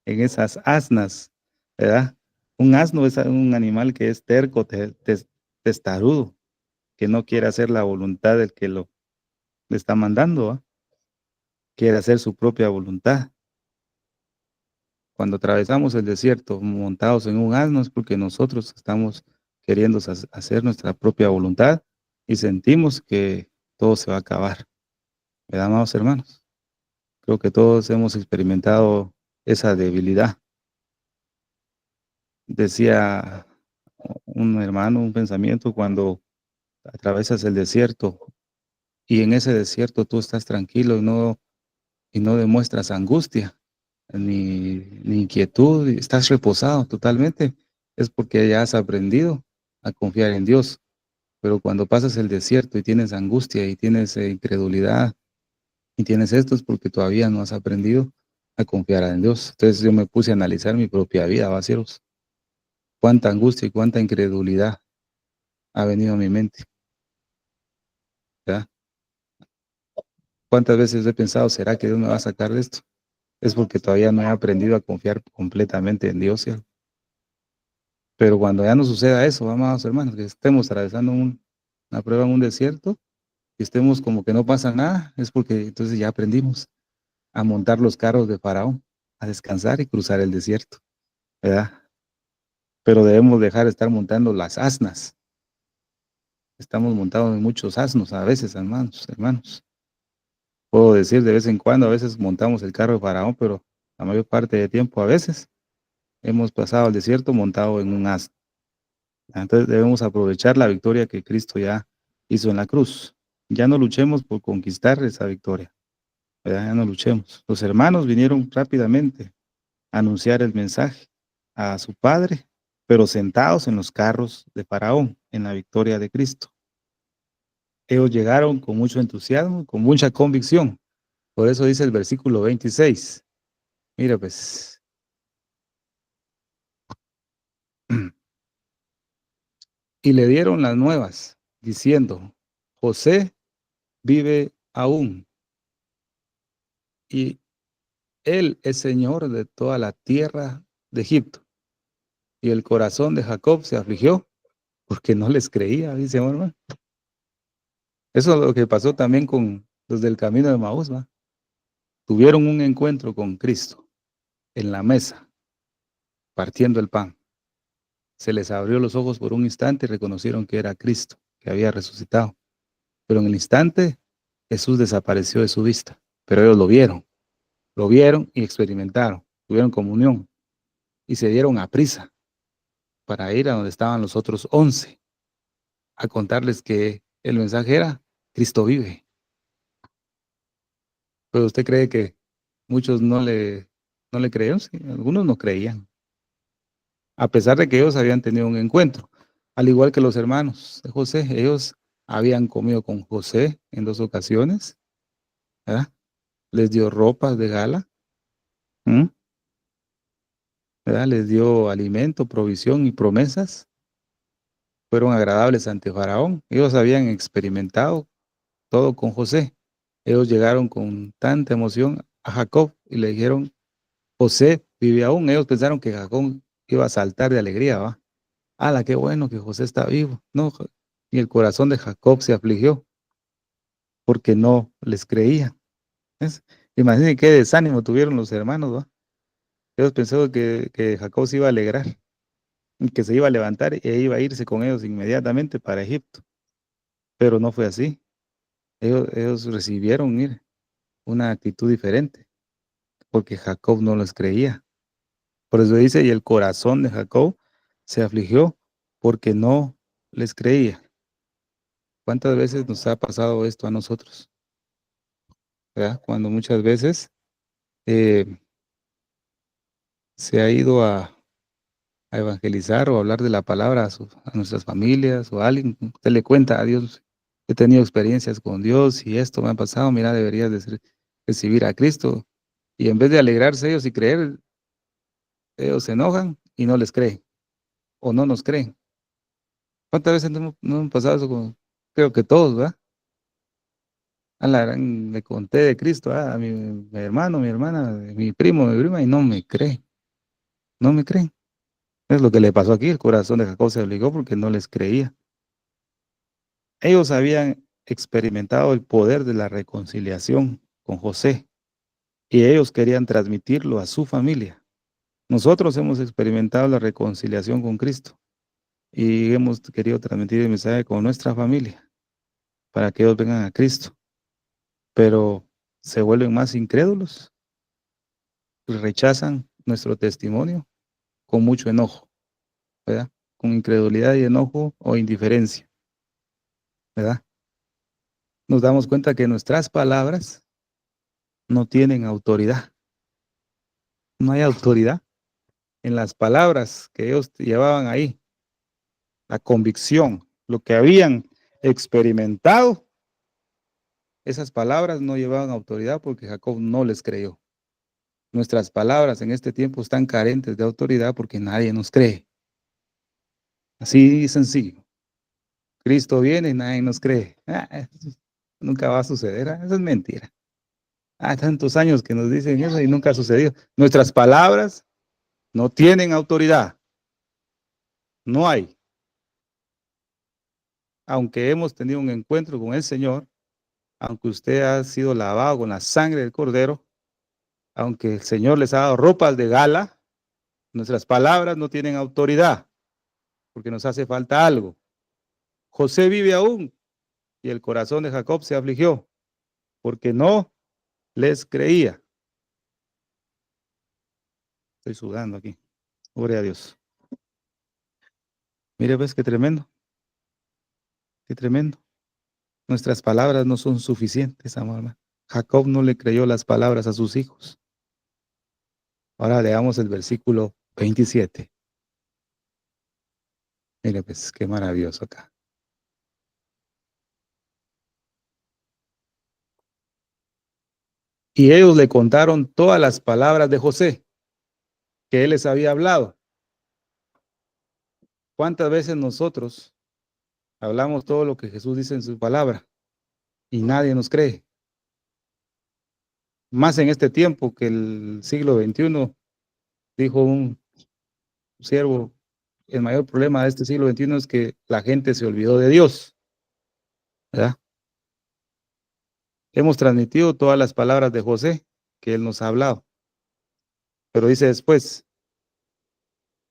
en esas asnas, ¿verdad? Un asno es un animal que es terco, testarudo, que no quiere hacer la voluntad del que le está mandando, ¿va? Quiere hacer su propia voluntad. Cuando atravesamos el desierto montados en un asno es porque nosotros estamos queriendo hacer nuestra propia voluntad y sentimos que todo se va a acabar. ¿Verdad, amados hermanos? Creo que todos hemos experimentado esa debilidad. Decía un hermano, un pensamiento, cuando atravesas el desierto y en ese desierto tú estás tranquilo y no demuestras angustia ni inquietud, y estás reposado totalmente, es porque ya has aprendido a confiar en Dios. Pero cuando pasas el desierto y tienes angustia y tienes incredulidad y tienes esto, es porque todavía no has aprendido a confiar en Dios. Entonces yo me puse a analizar mi propia vida, vaciaros. Cuánta angustia y cuánta incredulidad ha venido a mi mente. ¿Ya? ¿Cuántas veces he pensado, será que Dios me va a sacar de esto? Es porque todavía no he aprendido a confiar completamente en Dios. ¿Ya? Pero cuando ya no suceda eso, amados hermanos, que estemos atravesando una prueba en un desierto, y estemos como que no pasa nada, es porque entonces ya aprendimos a montar los carros de Faraón, a descansar y cruzar el desierto, ¿verdad? Pero debemos dejar de estar montando las asnas. Estamos montados en muchos asnos a veces, hermanos. Puedo decir de vez en cuando, a veces montamos el carro de Faraón, pero la mayor parte del tiempo, a veces, hemos pasado el desierto montado en un asno. Entonces debemos aprovechar la victoria que Cristo ya hizo en la cruz. Ya no luchemos por conquistar esa victoria, ¿verdad? Ya no luchemos. Los hermanos vinieron rápidamente a anunciar el mensaje a su padre, pero sentados en los carros de Faraón, en la victoria de Cristo. Ellos llegaron con mucho entusiasmo, con mucha convicción. Por eso dice el versículo 26. Mira, pues, y le dieron las nuevas, diciendo, José vive aún, y él es señor de toda la tierra de Egipto. Y el corazón de Jacob se afligió porque no les creía, dice hermano. Eso es lo que pasó también con los del camino de Maús, ¿va? Tuvieron un encuentro con Cristo en la mesa, partiendo el pan. Se les abrió los ojos por un instante y reconocieron que era Cristo, que había resucitado. Pero en el instante Jesús desapareció de su vista. Pero ellos lo vieron y experimentaron, tuvieron comunión y se dieron a prisa para ir a donde estaban los otros 11 a contarles que el mensaje era Cristo vive. Pero usted cree que muchos no le creyeron, sí, algunos no creían, a pesar de que ellos habían tenido un encuentro, al igual que los hermanos de José. Ellos habían comido con José en 2 ocasiones, ¿verdad? Les dio ropas de gala, ¿verdad? Les dio alimento, provisión y promesas. Fueron agradables ante Faraón. Ellos habían experimentado todo con José. Ellos llegaron con tanta emoción a Jacob y le dijeron, José vive aún. Ellos pensaron que Jacob iba a saltar de alegría, ¿va? ¡Hala, qué bueno que José está vivo! No, y el corazón de Jacob se afligió porque no les creía. ¿Ves? Imagínense qué desánimo tuvieron los hermanos, ¿va? Ellos pensaron que Jacob se iba a alegrar y que se iba a levantar e iba a irse con ellos inmediatamente para Egipto. Pero no fue así. Ellos recibieron, mire, una actitud diferente porque Jacob no les creía. Por eso dice, y el corazón de Jacob se afligió porque no les creía. ¿Cuántas veces nos ha pasado esto a nosotros? ¿Verdad? Cuando muchas veces eh, se ha ido a evangelizar o hablar de la palabra a nuestras familias o a alguien, usted le cuenta a Dios, he tenido experiencias con Dios y esto me ha pasado, mira, deberías recibir a Cristo. Y en vez de alegrarse ellos y creer, ellos se enojan y no les creen o no nos creen. ¿Cuántas veces no hemos pasado eso creo que todos, ¿verdad? A la gran, le conté de Cristo a mi hermano, mi hermana, mi primo, mi prima, y no me cree, no me creen. Es lo que le pasó aquí, el corazón de Jacob se obligó porque no les creía. Ellos habían experimentado el poder de la reconciliación con José y ellos querían transmitirlo a su familia. Nosotros hemos experimentado la reconciliación con Cristo y hemos querido transmitir el mensaje con nuestra familia para que ellos vengan a Cristo, pero se vuelven más incrédulos y rechazan nuestro testimonio con mucho enojo, ¿verdad? Con incredulidad y enojo o indiferencia, ¿verdad? Nos damos cuenta que nuestras palabras no tienen autoridad. No hay autoridad en las palabras que ellos llevaban ahí. La convicción, lo que habían experimentado, esas palabras no llevaban autoridad porque Jacob no les creyó. Nuestras palabras en este tiempo están carentes de autoridad porque nadie nos cree. Así sencillo. Cristo viene y nadie nos cree. Nunca va a suceder. Eso es mentira. Tantos años que nos dicen eso y nunca ha sucedido. Nuestras palabras no tienen autoridad. No hay. Aunque hemos tenido un encuentro con el Señor, aunque usted ha sido lavado con la sangre del Cordero, aunque el Señor les ha dado ropas de gala, nuestras palabras no tienen autoridad, porque nos hace falta algo. José vive aún y el corazón de Jacob se afligió, porque no les creía. Estoy sudando aquí. Gloria a Dios. Mire, ves qué tremendo. Qué tremendo. Nuestras palabras no son suficientes, amor. Jacob no le creyó las palabras a sus hijos. Ahora leamos el versículo 27. Mire, pues qué maravilloso acá. Y ellos le contaron todas las palabras de José que él les había hablado. ¿Cuántas veces nosotros hablamos todo lo que Jesús dice en su palabra y nadie nos cree? Más en este tiempo que el siglo XXI, dijo un siervo, el mayor problema de este siglo XXI es que la gente se olvidó de Dios, ¿verdad? Hemos transmitido todas las palabras de José que él nos ha hablado, pero dice después,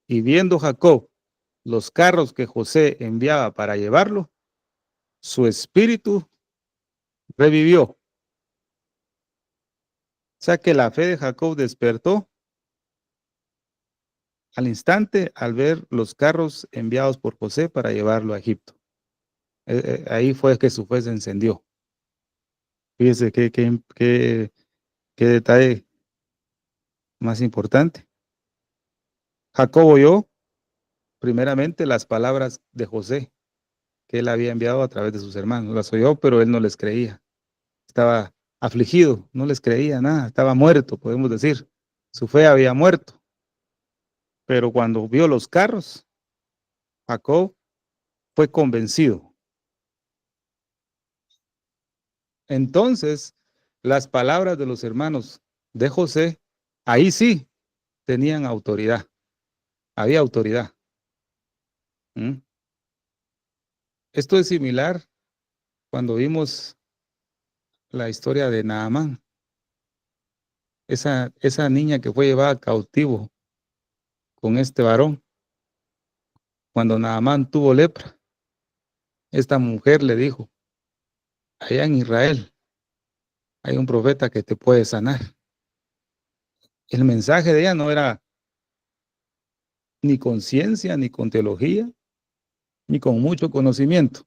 y viendo Jacob los carros que José enviaba para llevarlo, su espíritu revivió. O sea que la fe de Jacob despertó al instante al ver los carros enviados por José para llevarlo a Egipto. Ahí fue que su fe se encendió. Fíjese qué detalle más importante. Jacob oyó primeramente las palabras de José que él había enviado a través de sus hermanos. Las oyó, pero él no les creía. Estaba afligido, no les creía nada, estaba muerto, podemos decir. Su fe había muerto. Pero cuando vio los carros, Jacob fue convencido. Entonces Las palabras de los hermanos de José, ahí sí tenían autoridad, había autoridad. ¿Mm? Esto es similar cuando vimos la historia de Naamán, esa niña que fue llevada cautivo con este varón. Cuando Naamán tuvo lepra, esta mujer le dijo, allá en Israel hay un profeta que te puede sanar. El mensaje de ella no era ni con ciencia, ni con teología, ni con mucho conocimiento.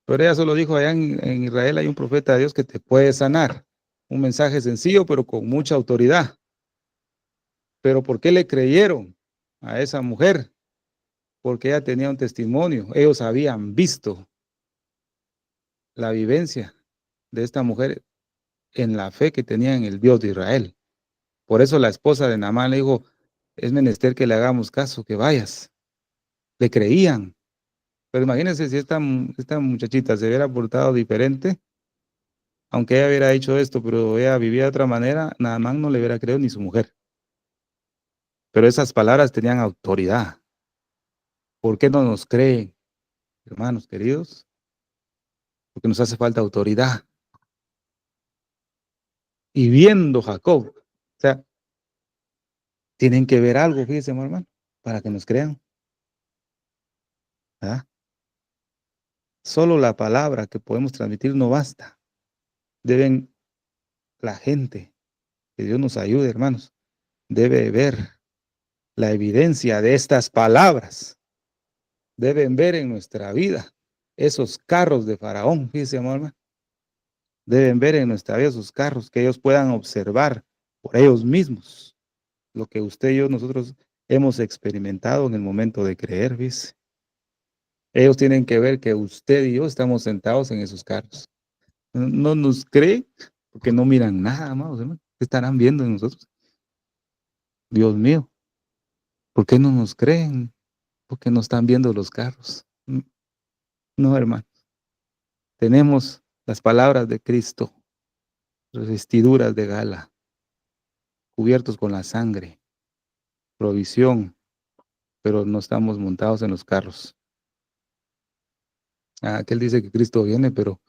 Pero ella solo dijo, allá en Israel hay un profeta de Dios que te puede sanar. Un mensaje sencillo, pero con mucha autoridad. Pero ¿por qué le creyeron a esa mujer? Porque ella tenía un testimonio. Ellos habían visto la vivencia de esta mujer en la fe que tenía en el Dios de Israel. Por eso la esposa de Naamán le dijo, es menester que le hagamos caso, que vayas. Le creían. Pero imagínense si esta muchachita se hubiera portado diferente, aunque ella hubiera hecho esto, pero ella vivía de otra manera, Naamán no le hubiera creído ni su mujer. Pero esas palabras tenían autoridad. ¿Por qué no nos creen, hermanos queridos? Porque nos hace falta autoridad. Y viendo Jacob, o sea, tienen que ver algo, fíjense, hermano, para que nos crean. ¿Verdad? Solo la palabra que podemos transmitir no basta. Deben la gente, que Dios nos ayude, hermanos, debe ver la evidencia de estas palabras. Deben ver en nuestra vida esos carros de Faraón, fíjense, hermano. Deben ver en nuestra vida esos carros, que ellos puedan observar por ellos mismos lo que usted y yo, nosotros hemos experimentado en el momento de creer, ¿ves? Ellos tienen que ver que usted y yo estamos sentados en esos carros. No nos cree porque no miran nada, amados hermanos. ¿Qué estarán viendo en nosotros? Dios mío, ¿por qué no nos creen? Porque no están viendo los carros. No, hermano. Tenemos las palabras de Cristo, las vestiduras de gala, cubiertos con la sangre, provisión, pero no estamos montados en los carros. Aquel dice que Cristo viene, pero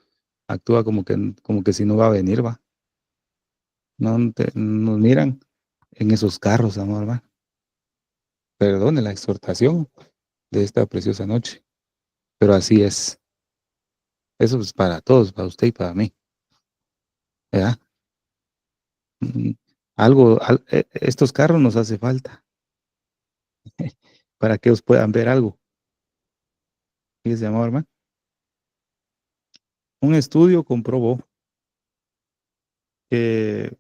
actúa como que si no va a venir, va. No nos miran en esos carros, amor, hermano. Perdone la exhortación de esta preciosa noche, pero así es. Eso es para todos, para usted y para mí, ¿verdad? Mm, estos carros nos hace falta para que ellos puedan ver algo. Fíjese, amor, hermano. Un estudio comprobó que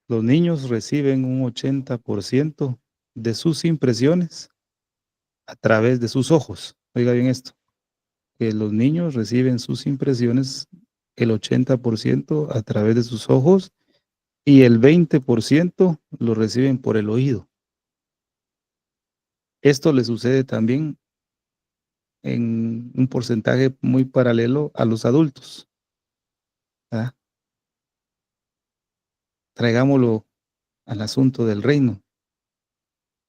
los niños reciben un 80% de sus impresiones a través de sus ojos. Oiga bien esto, que los niños reciben sus impresiones el 80% a través de sus ojos y el 20% lo reciben por el oído. Esto le sucede también en un porcentaje muy paralelo a los adultos. ¿Verdad? Traigámoslo al asunto del reino.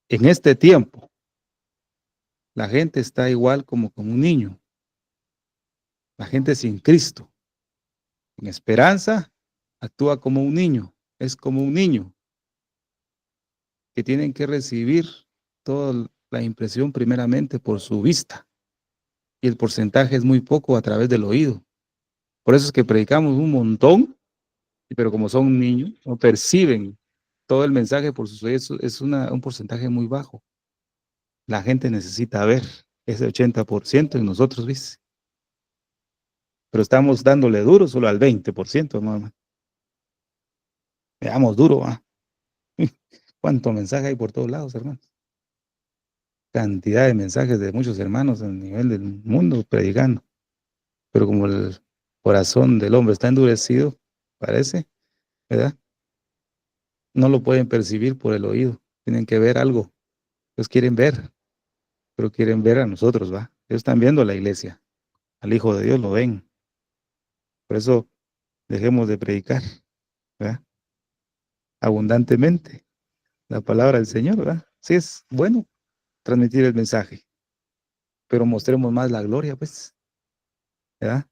En este tiempo, la gente está igual como un niño. La gente sin Cristo, en esperanza, actúa como un niño. Es como un niño que tienen que recibir toda la impresión primeramente por su vista. Y el porcentaje es muy poco a través del oído. Por eso es que predicamos un montón, pero como son niños, no perciben todo el mensaje por sus oídos, es un porcentaje muy bajo. La gente necesita ver ese 80% en nosotros, ¿viste? Pero estamos dándole duro solo al 20%, hermano. Veamos duro, ¿ah? ¿Cuánto mensaje hay por todos lados, hermanos? Cantidad de mensajes de muchos hermanos a nivel del mundo predicando. Pero como el corazón del hombre está endurecido, parece, ¿verdad? No lo pueden percibir por el oído. Tienen que ver algo. Ellos quieren ver, pero quieren ver a nosotros, ¿va? Ellos están viendo a la iglesia. Al Hijo de Dios lo ven. Por eso dejemos de predicar, ¿verdad? Abundantemente la palabra del Señor, ¿verdad? Sí es bueno transmitir el mensaje, pero mostremos más la gloria, pues, ¿verdad?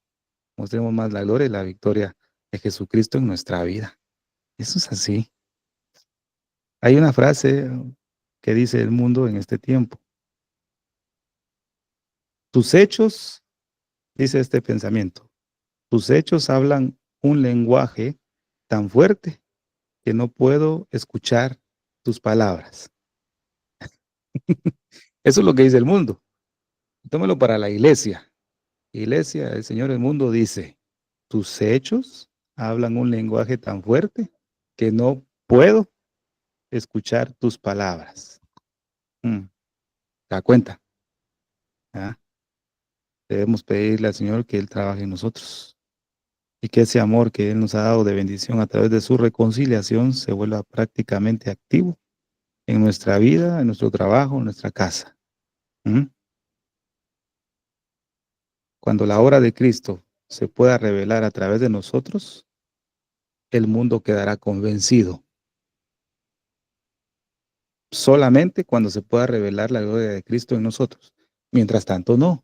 Mostremos más la gloria y la victoria de Jesucristo en nuestra vida. Eso es así. Hay una frase que dice el mundo en este tiempo. Tus hechos, dice este pensamiento, tus hechos hablan un lenguaje tan fuerte que no puedo escuchar tus palabras. Eso es lo que dice el mundo. Tómelo para la iglesia. Iglesia, el Señor del mundo dice, tus hechos hablan un lenguaje tan fuerte que no puedo escuchar tus palabras. ¿Te das cuenta? ¿Ah? Debemos pedirle al Señor que Él trabaje en nosotros y que ese amor que Él nos ha dado de bendición a través de su reconciliación se vuelva prácticamente activo en nuestra vida, en nuestro trabajo, en nuestra casa. Cuando la obra de Cristo se pueda revelar a través de nosotros, el mundo quedará convencido. Solamente cuando se pueda revelar la gloria de Cristo en nosotros. Mientras tanto, no.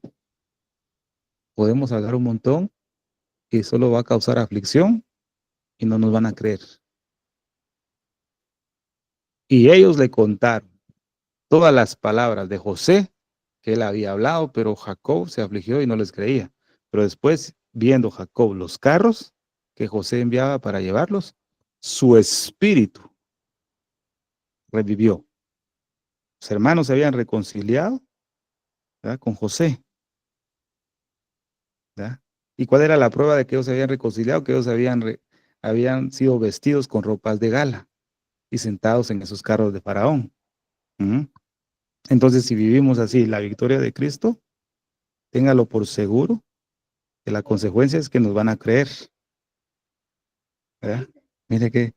Podemos hablar un montón y solo va a causar aflicción y no nos van a creer. Y ellos le contaron todas las palabras de José que él había hablado, pero Jacob se afligió y no les creía. Pero después, viendo Jacob los carros que José enviaba para llevarlos, su espíritu revivió. Sus hermanos se habían reconciliado, ¿verdad?, con José, ¿verdad? ¿Y cuál era la prueba de que ellos se habían reconciliado? Que ellos habían sido vestidos con ropas de gala y sentados en esos carros de Faraón. Entonces, si vivimos así la victoria de Cristo, téngalo por seguro que la consecuencia es que nos van a creer, ¿verdad? Mire qué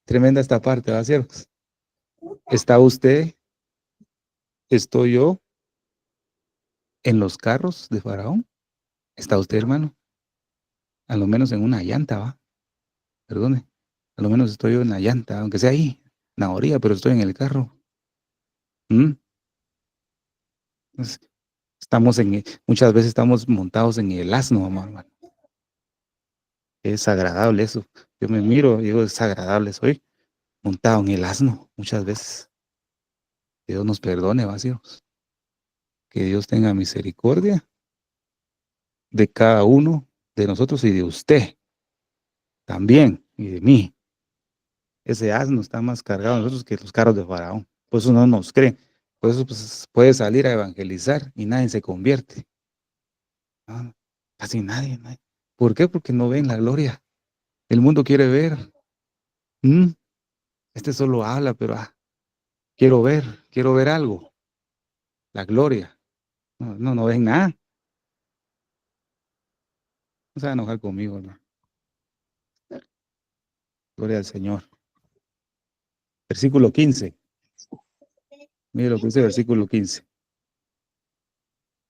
tremenda esta parte, ¿verdad, siervos? ¿Está usted, estoy yo en los carros de Faraón? ¿Está usted, hermano? A lo menos en una llanta, ¿va? Perdone. A lo menos estoy yo en la llanta, aunque sea ahí, en la orilla, pero estoy en el carro. Entonces, muchas veces estamos montados en el asno, hermano. Es agradable eso. Yo me miro y digo, es agradable, soy montado en el asno muchas veces. Dios nos perdone, vacíos. Que Dios tenga misericordia de cada uno de nosotros y de usted también, y de mí. Ese asno está más cargado de nosotros que los carros de Faraón. Por eso no nos creen. Por eso pues, puede salir a evangelizar y nadie se convierte. No, casi nadie. ¿Por qué? Porque no ven la gloria. El mundo quiere ver. Este solo habla, pero quiero ver algo. La gloria. No ven nada. No se va a enojar conmigo, ¿no? Gloria al Señor. Versículo 15. Mire lo que dice el versículo 15.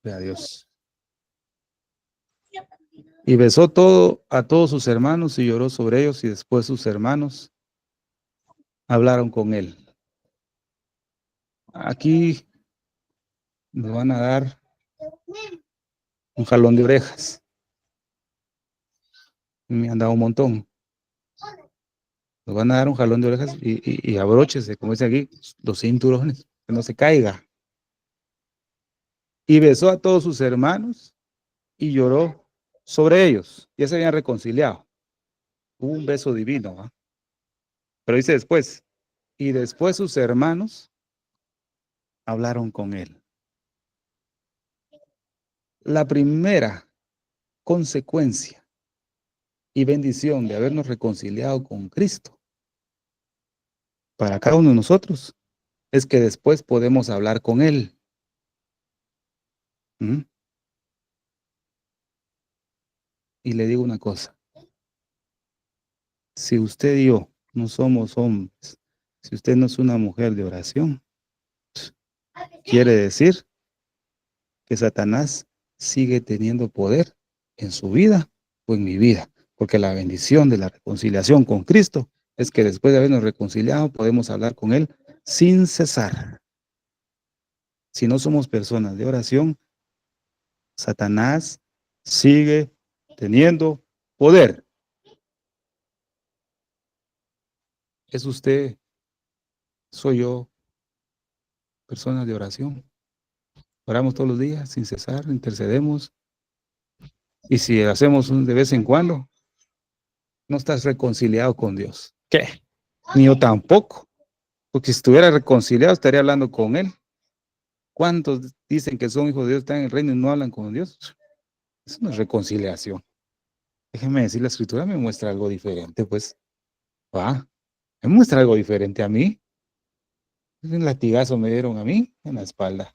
Gloria a Dios. Y besó a todos sus hermanos y lloró sobre ellos, y después sus hermanos hablaron con él. Aquí nos van a dar un jalón de orejas. Me han dado un montón. Nos van a dar un jalón de orejas y abróchese, como dice aquí, los cinturones, que no se caiga. Y besó a todos sus hermanos y lloró sobre ellos. Ya se habían reconciliado. Hubo un beso divino, ¿eh? Pero dice después, y después sus hermanos hablaron con él. La primera consecuencia y bendición de habernos reconciliado con Cristo para cada uno de nosotros es que después podemos hablar con Él. Y le digo una cosa, si usted y yo no somos hombres, si usted no es una mujer de oración, quiere decir que Satanás sigue teniendo poder en su vida o en mi vida. Porque la bendición de la reconciliación con Cristo es que después de habernos reconciliado podemos hablar con Él sin cesar. Si no somos personas de oración, Satanás sigue teniendo poder. ¿Es usted, soy yo, personas de oración? Oramos todos los días sin cesar, intercedemos. Y si hacemos de vez en cuando, no estás reconciliado con Dios. ¿Qué? Ni yo tampoco. Porque si estuviera reconciliado, estaría hablando con Él. ¿Cuántos dicen que son hijos de Dios, están en el reino y no hablan con Dios? Eso no es reconciliación. Déjeme decir, la escritura me muestra algo diferente, pues. Va, me muestra algo diferente a mí. Un latigazo me dieron a mí en la espalda.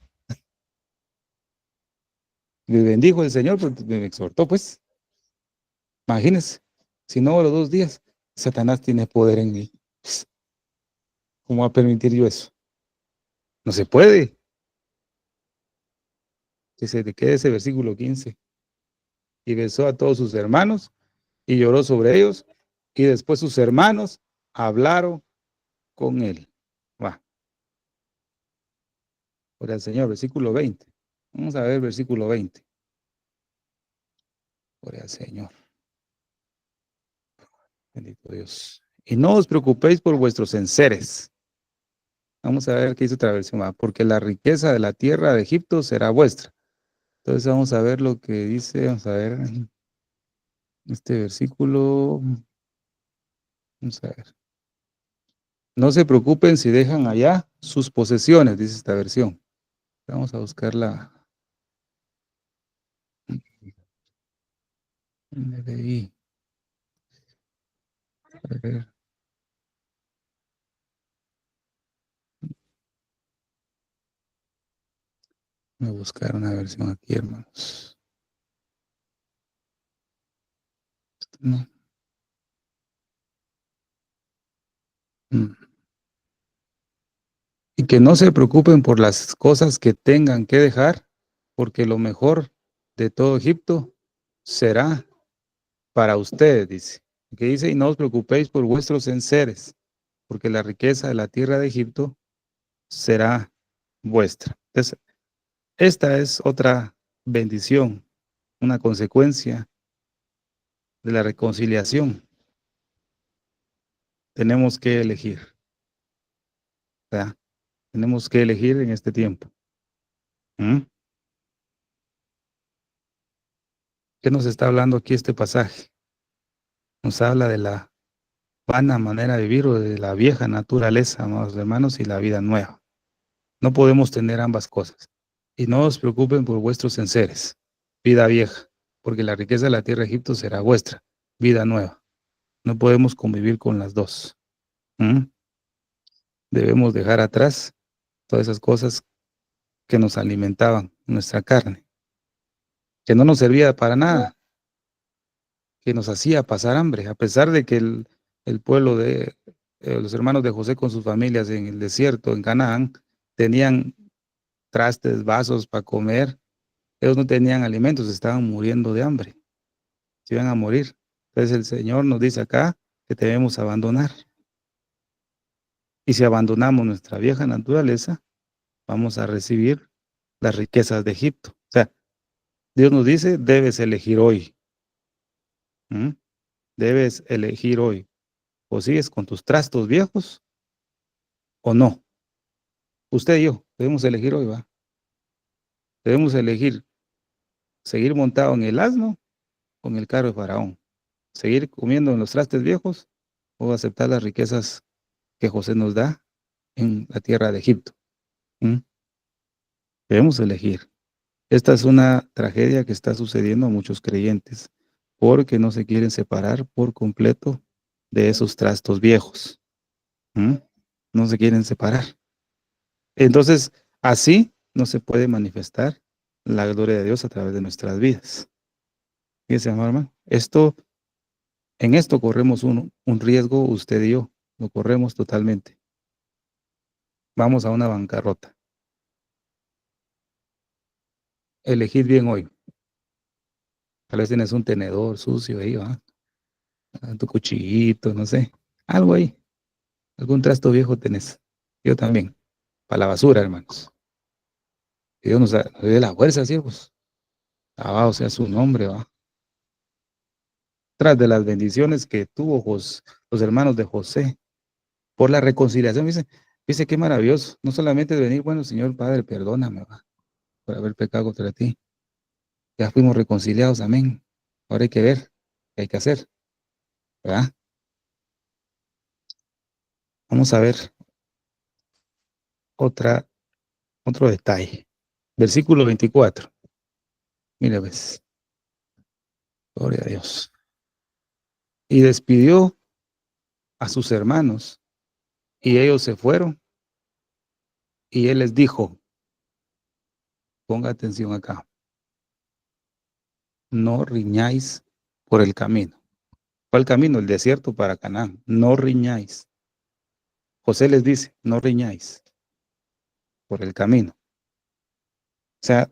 Me bendijo el Señor, porque me exhortó, pues. Imagínense, si no los 2 días, Satanás tiene poder en mí. Pues, ¿cómo va a permitir yo eso? No se puede. Que se te quede ese versículo 15. Y besó a todos sus hermanos y lloró sobre ellos. Y después sus hermanos hablaron con él. Va, por el Señor, versículo 20. Vamos a ver versículo 20. Por el Señor. Bendito Dios. Y no os preocupéis por vuestros enseres. Vamos a ver qué dice otra versión. Va, porque la riqueza de la tierra de Egipto será vuestra. Entonces vamos a ver lo que dice. Vamos a ver este versículo. Vamos a ver. No se preocupen si dejan allá sus posesiones, dice esta versión. Vamos a buscar la NBI. A ver. Voy a buscar una versión aquí, hermanos. No. Y que no se preocupen por las cosas que tengan que dejar, porque lo mejor de todo Egipto será para ustedes, dice. Que dice, y no os preocupéis por vuestros enseres, porque la riqueza de la tierra de Egipto será vuestra. Entonces, esta es otra bendición, una consecuencia de la reconciliación. Tenemos que elegir, ¿verdad? Tenemos que elegir en este tiempo. ¿Mm? ¿Qué nos está hablando aquí este pasaje? Nos habla de la vana manera de vivir o de la vieja naturaleza, amados hermanos, y la vida nueva. No podemos tener ambas cosas. Y no os preocupen por vuestros enseres, vida vieja, porque la riqueza de la tierra de Egipto será vuestra, vida nueva. No podemos convivir con las dos. ¿Mm? Debemos dejar atrás todas esas cosas que nos alimentaban nuestra carne, que no nos servía para nada, que nos hacía pasar hambre, a pesar de que el pueblo de los hermanos de José con sus familias en el desierto, en Canaán, tenían trastes, vasos para comer. Ellos no tenían alimentos, estaban muriendo de hambre, se iban a morir. Entonces el Señor nos dice acá que debemos abandonar. Y si abandonamos nuestra vieja naturaleza, vamos a recibir las riquezas de Egipto. O sea, Dios nos dice, debes elegir hoy. ¿Mm? Debes elegir hoy. O sigues con tus trastos viejos o no. Usted y yo debemos elegir hoy, ¿va? Debemos elegir seguir montado en el asno o en el carro de Faraón. Seguir comiendo en los trastes viejos o aceptar las riquezas que José nos da en la tierra de Egipto. ¿Mm? Debemos elegir. Esta es una tragedia que está sucediendo a muchos creyentes porque no se quieren separar por completo de esos trastos viejos. ¿Mm? No se quieren separar. Entonces, así no se puede manifestar la gloria de Dios a través de nuestras vidas. Fíjese, hermano, en esto corremos un riesgo, usted y yo, lo corremos totalmente. Vamos a una bancarrota. Elegid bien hoy. Tal vez tienes un tenedor sucio ahí, ¿va? tu cuchillito, no sé, algo ahí, algún trasto viejo tenés. Yo también, para la basura, hermanos. Que Dios nos dé la fuerza, siervos. Alabado sea su nombre, va. Tras de las bendiciones que tuvo los hermanos de José por la reconciliación, dice qué maravilloso. No solamente de venir, bueno, Señor Padre, perdóname, va, por haber pecado contra ti. Ya fuimos reconciliados, amén. Ahora hay que ver qué hay que hacer, ¿verdad? Vamos a ver otro detalle. Versículo 24. Mira, ves. Gloria a Dios. Y despidió a sus hermanos, y ellos se fueron, y él les dijo, ponga atención acá, no riñáis por el camino. ¿Cuál camino? El desierto para Canaán. No riñáis. José les dice, no riñáis por el camino. O sea,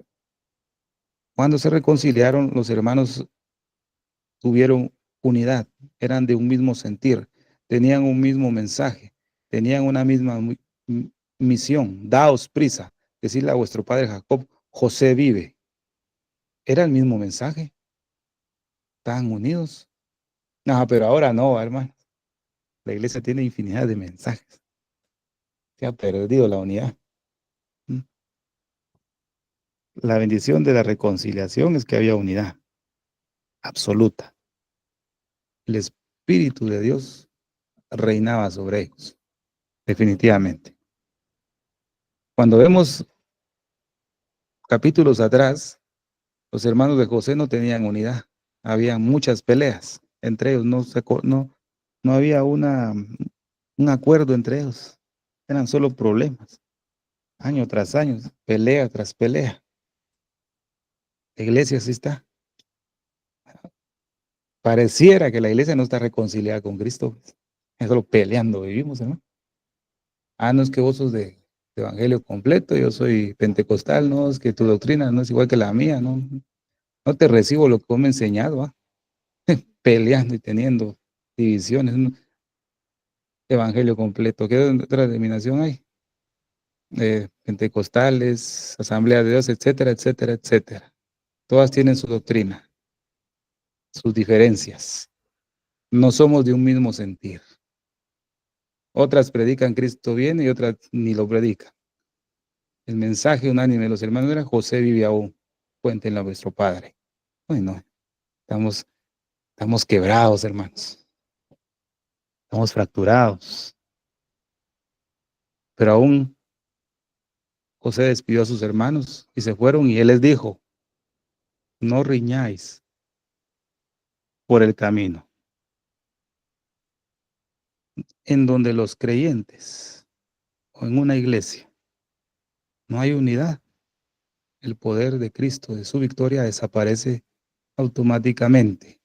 cuando se reconciliaron, los hermanos tuvieron unidad, eran de un mismo sentir, tenían un mismo mensaje, tenían una misma misión. Daos prisa, decirle a vuestro padre Jacob, José vive. Era el mismo mensaje, estaban unidos. No, pero ahora no, hermano. La iglesia tiene infinidad de mensajes. Se ha perdido la unidad. ¿Mm? La bendición de la reconciliación es que había unidad absoluta. El Espíritu de Dios reinaba sobre ellos, definitivamente. Cuando vemos capítulos atrás, los hermanos de José no tenían unidad. Había muchas peleas entre ellos. No había un acuerdo entre ellos. Eran solo problemas. Año tras año, pelea tras pelea. La iglesia así está. Pareciera que la iglesia no está reconciliada con Cristo. Es solo peleando vivimos, ¿no? Ah, no es que vos sos de evangelio completo, yo soy pentecostal, no, es que tu doctrina no es igual que la mía, no, no te recibo lo que vos me enseñado, ¿va? Peleando y teniendo divisiones, ¿no? Evangelio completo. ¿Qué otra denominación hay? Pentecostales, Asamblea de Dios, etcétera, etcétera, etcétera. Todas tienen su doctrina, sus diferencias. No somos de un mismo sentir. Otras predican Cristo bien y otras ni lo predican. El mensaje unánime de los hermanos era José vive aún. Cuéntenle a vuestro Padre. Bueno, estamos, estamos quebrados, hermanos. Estamos fracturados. Pero aún José despidió a sus hermanos y se fueron y él les dijo, no riñáis por el camino. En donde los creyentes o en una iglesia no hay unidad, el poder de Cristo, de su victoria, desaparece automáticamente.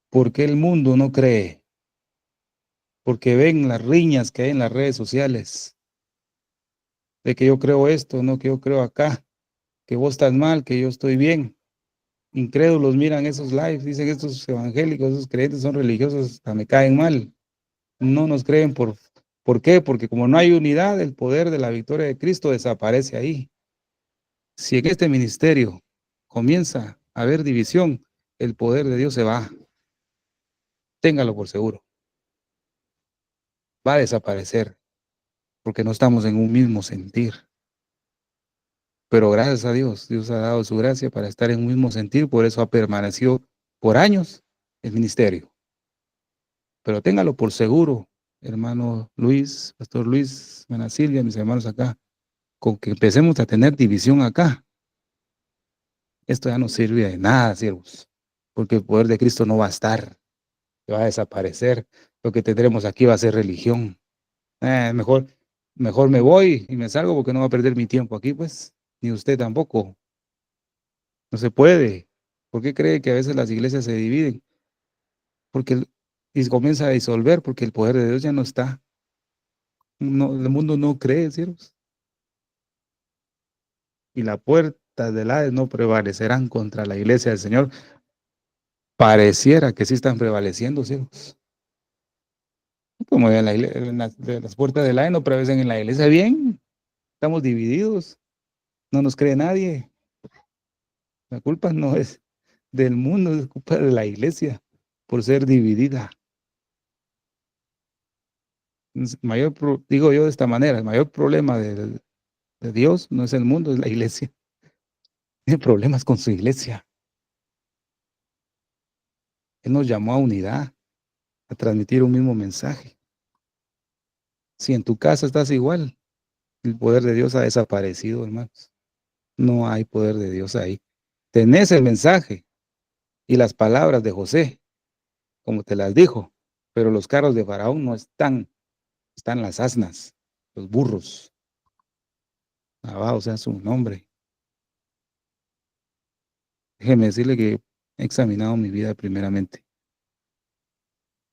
Porque el mundo no cree, porque ven las riñas que hay en las redes sociales, de que yo creo esto, no que yo creo acá, que vos estás mal, que yo estoy bien. Incrédulos miran esos lives, dicen estos evangélicos, esos creyentes son religiosos, hasta me caen mal. No nos creen ¿por qué? Porque como no hay unidad, el poder de la victoria de Cristo desaparece ahí. Si en este ministerio comienza a haber división, el poder de Dios se va. Téngalo por seguro. Va a desaparecer porque no estamos en un mismo sentir. Pero gracias a Dios, Dios ha dado su gracia para estar en un mismo sentir, por eso ha permanecido por años el ministerio. Pero téngalo por seguro, hermano Luis, pastor Luis, hermana Silvia, mis hermanos acá, con que empecemos a tener división acá, esto ya no sirve de nada, siervos, porque el poder de Cristo no va a estar, va a desaparecer. Lo que tendremos aquí va a ser religión. Mejor me voy y me salgo porque no va a perder mi tiempo aquí, pues, ni usted tampoco. No se puede. ¿Por qué cree que a veces las iglesias se dividen? Porque y se comienza a disolver porque el poder de Dios ya no está. No, el mundo no cree, siervos. Y las puertas del Hades no prevalecerán contra la iglesia del Señor. pareciera que sí están prevaleciendo, ciegos. Como en, de las puertas del aire no prevalecen en la iglesia bien, estamos divididos, no nos cree nadie. La culpa no es del mundo, es culpa de la iglesia por ser dividida. Digo yo de esta manera, el mayor problema de Dios no es el mundo, es la iglesia. Tiene problemas con su iglesia. Él nos llamó a unidad, a transmitir un mismo mensaje. Si en tu casa estás igual, el poder de Dios ha desaparecido, hermanos. No hay poder de Dios ahí. Tenés el mensaje y las palabras de José, como te las dijo, pero los carros de Faraón no están, están las asnas, los burros. Alabado sea su nombre. Déjeme decirle que he examinado mi vida primeramente.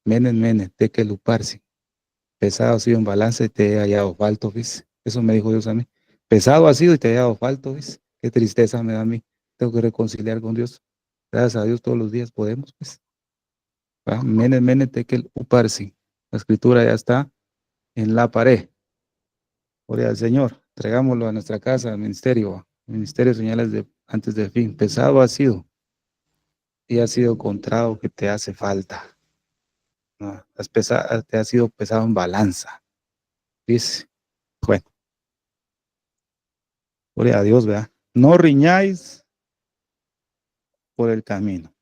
Mene, tekel uparsi. Pesado ha sido en balance y te he hallado falto, ¿ves? Eso me dijo Dios a mí. Pesado ha sido y te he hallado falto, ¿ves? Qué tristeza me da a mí. Tengo que reconciliar con Dios. Gracias a Dios todos los días podemos, pues. Mene, tekel uparsi. La escritura ya está en la pared. Gloria al Señor. Traigámoslo a nuestra casa, al ministerio. Ministerio de señales de antes del fin. Pesado ha sido y ha sido encontrado que te hace falta. ¿No? Te ha sido pesado en balanza. Dice, bueno, gloria a Dios, ¿verdad? No riñáis por el camino.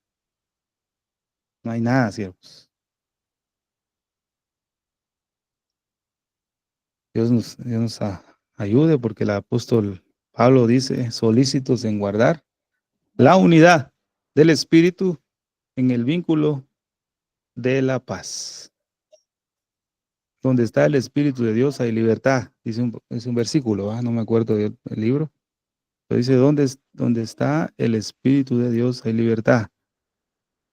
No hay nada, siervos. Dios nos ayude porque el apóstol Pablo dice, solícitos en guardar la unidad del Espíritu en el vínculo de la paz. Donde está el Espíritu de Dios hay libertad. Dice es un versículo, ¿verdad? No me acuerdo del libro. Pero dice, donde está el Espíritu de Dios hay libertad.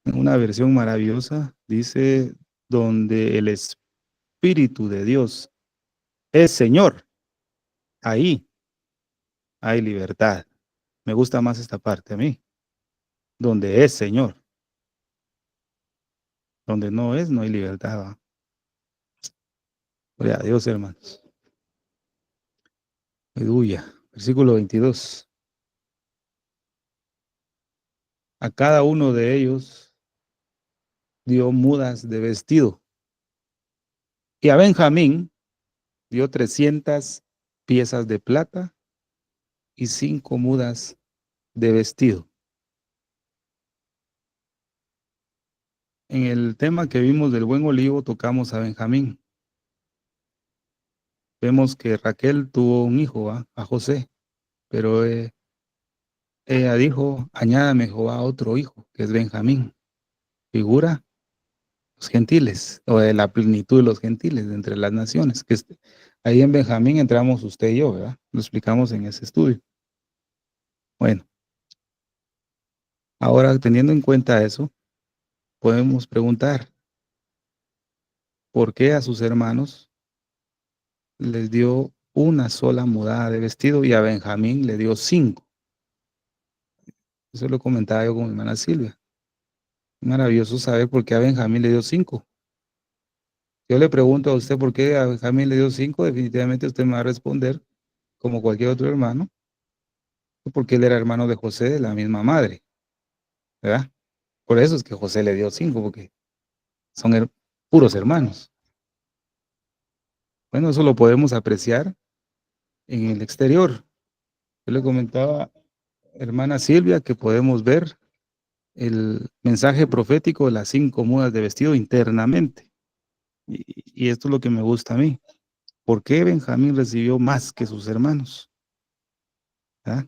En una versión maravillosa dice, donde el Espíritu de Dios es Señor, ahí hay libertad. Me gusta más esta parte a mí. Donde es Señor. Donde no es, no hay libertad. ¿Va? Gloria a Dios, hermanos. Aleluya. Versículo 22. A cada uno de ellos dio mudas de vestido. Y a Benjamín dio 300 piezas de plata y 5 mudas de vestido. En el tema que vimos del buen olivo tocamos a Benjamín. Vemos que Raquel tuvo un hijo, a José, pero ella dijo, añádame Jehová otro hijo, que es Benjamín. Figura los gentiles, o de la plenitud de los gentiles, de entre las naciones. Ahí en Benjamín entramos usted y yo, ¿verdad? Lo explicamos en ese estudio. Bueno, ahora teniendo en cuenta eso, podemos preguntar, ¿por qué a sus hermanos les dio una sola mudada de vestido y a Benjamín le dio 5? Eso lo comentaba yo con mi hermana Silvia. Maravilloso saber por qué a Benjamín le dio 5. Yo le pregunto a usted por qué a Benjamín le dio 5, definitivamente usted me va a responder, como cualquier otro hermano, porque él era hermano de José de la misma madre, ¿verdad? Por eso es que José le dio 5, porque son puros hermanos. Bueno, eso lo podemos apreciar en el exterior. Yo le comentaba, hermana Silvia, que podemos ver el mensaje profético de las 5 mudas de vestido internamente. Y esto es lo que me gusta a mí. ¿Por qué Benjamín recibió más que sus hermanos? ¿Ah?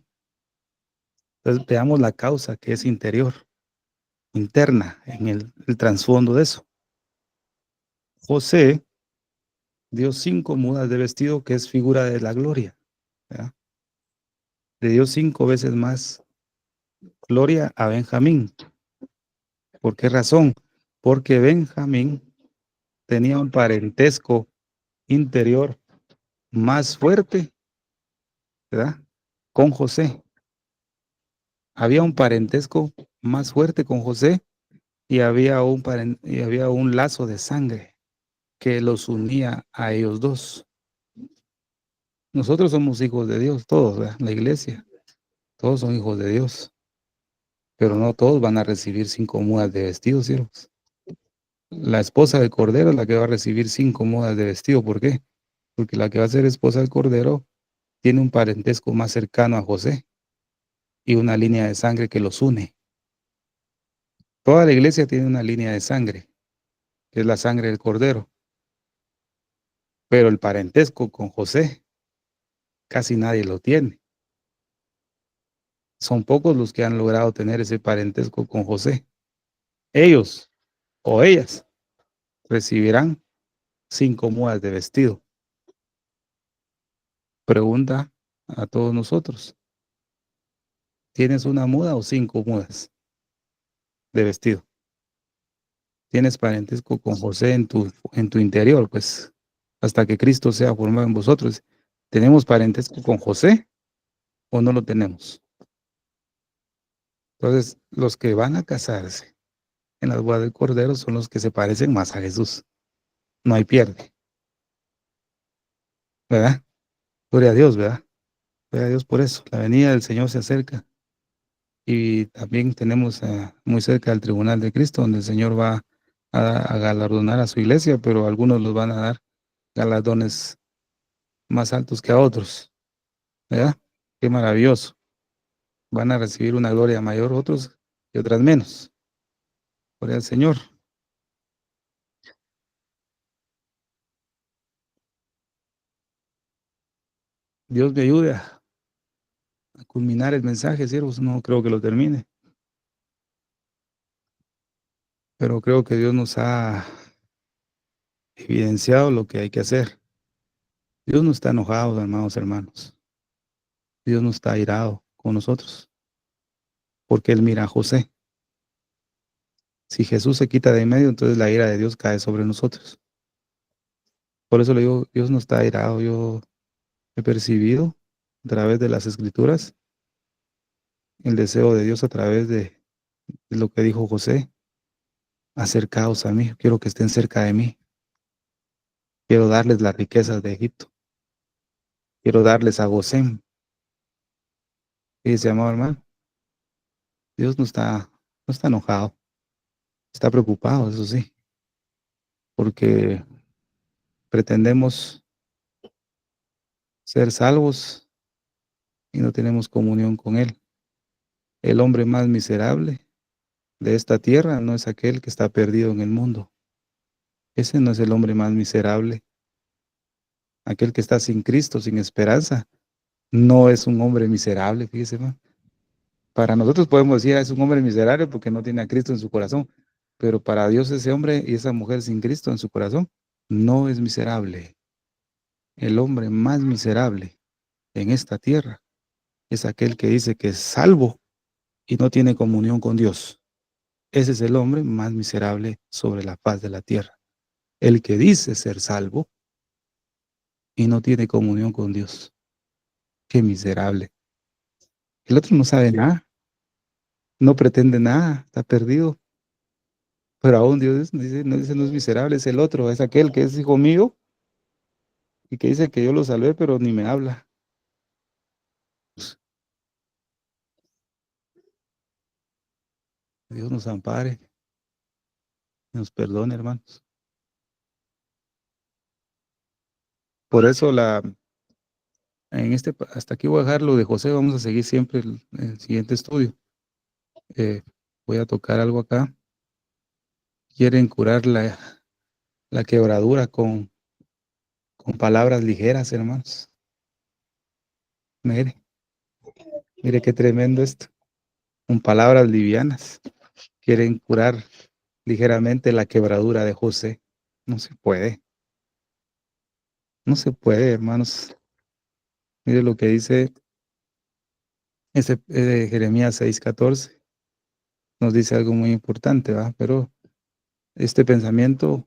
Entonces veamos la causa que es interior, interna, en el trasfondo de eso. José dio 5 mudas de vestido, que es figura de la gloria. ¿Verdad? Le dio 5 veces más gloria a Benjamín. ¿Por qué razón? Porque Benjamín tenía un parentesco interior más fuerte, ¿verdad? Con José. Había un parentesco más fuerte con José y había un lazo de sangre que los unía a ellos dos. Nosotros somos hijos de Dios, todos, ¿verdad? La iglesia, todos son hijos de Dios, pero no todos van a recibir 5 mudas de vestido, siervos. La esposa del Cordero es la que va a recibir 5 mudas de vestido. ¿Por qué? Porque la que va a ser esposa del Cordero tiene un parentesco más cercano a José y una línea de sangre que los une. Toda la iglesia tiene una línea de sangre, que es la sangre del Cordero, pero el parentesco con José casi nadie lo tiene. Son pocos los que han logrado tener ese parentesco con José. Ellos o ellas recibirán 5 mudas de vestido. Pregunta a todos nosotros: ¿tienes una muda o 5 mudas de vestido? ¿Tienes parentesco con José en tu interior? Pues hasta que Cristo sea formado en vosotros. ¿Tenemos parentesco con José o no lo tenemos? Entonces, los que van a casarse en las bodas del Cordero son los que se parecen más a Jesús. No hay pierde, ¿verdad? Gloria a Dios, ¿verdad? Gloria a Dios por eso. La venida del Señor se acerca. Y también tenemos muy cerca el tribunal de Cristo, donde el Señor va a galardonar a su iglesia, pero algunos los van a dar galardones más altos que a otros, ¿verdad? Qué maravilloso. Van a recibir una gloria mayor otros y otras menos. Gloria al Señor. Dios me ayude a culminar el mensaje, siervos. No creo que lo termine, pero creo que Dios nos ha evidenciado lo que hay que hacer. Dios no está enojado, hermanos. Dios no está airado con nosotros, porque Él mira a José. Si Jesús se quita de en medio, entonces la ira de Dios cae sobre nosotros. Por eso le digo, Dios no está airado. Yo he percibido a través de las Escrituras el deseo de Dios a través de lo que dijo José: acercaos a mí, quiero que estén cerca de mí, quiero darles las riquezas de Egipto, quiero darles a Gosén. Y dice, amado hermano, Dios no está enojado, está preocupado, eso sí, porque pretendemos ser salvos y no tenemos comunión con Él. El hombre más miserable de esta tierra no es aquel que está perdido en el mundo. Ese no es el hombre más miserable. Aquel que está sin Cristo, sin esperanza, no es un hombre miserable, fíjese, man. Para nosotros podemos decir, es un hombre miserable porque no tiene a Cristo en su corazón, pero para Dios ese hombre y esa mujer sin Cristo en su corazón no es miserable. El hombre más miserable en esta tierra es aquel que dice que es salvo y no tiene comunión con Dios. Ese es el hombre más miserable sobre la faz de la tierra. El que dice ser salvo y no tiene comunión con Dios. Qué miserable. El otro no sabe nada, no pretende nada, está perdido. Pero aún Dios dice, no, dice, no es miserable, es el otro, es aquel que es hijo mío y que dice que yo lo salvé, pero ni me habla. Pues, Dios nos ampare, nos perdone, hermanos. Por eso hasta aquí voy a dejar lo de José, vamos a seguir siempre el siguiente estudio. Voy a tocar algo acá. Quieren curar la quebradura con palabras ligeras, hermanos. Mire, mire qué tremendo esto. Con palabras livianas. Quieren curar ligeramente la quebradura de José. No se puede. No se puede, hermanos. Mire lo que dice Jeremías 6:14. Nos dice algo muy importante, ¿va? Pero este pensamiento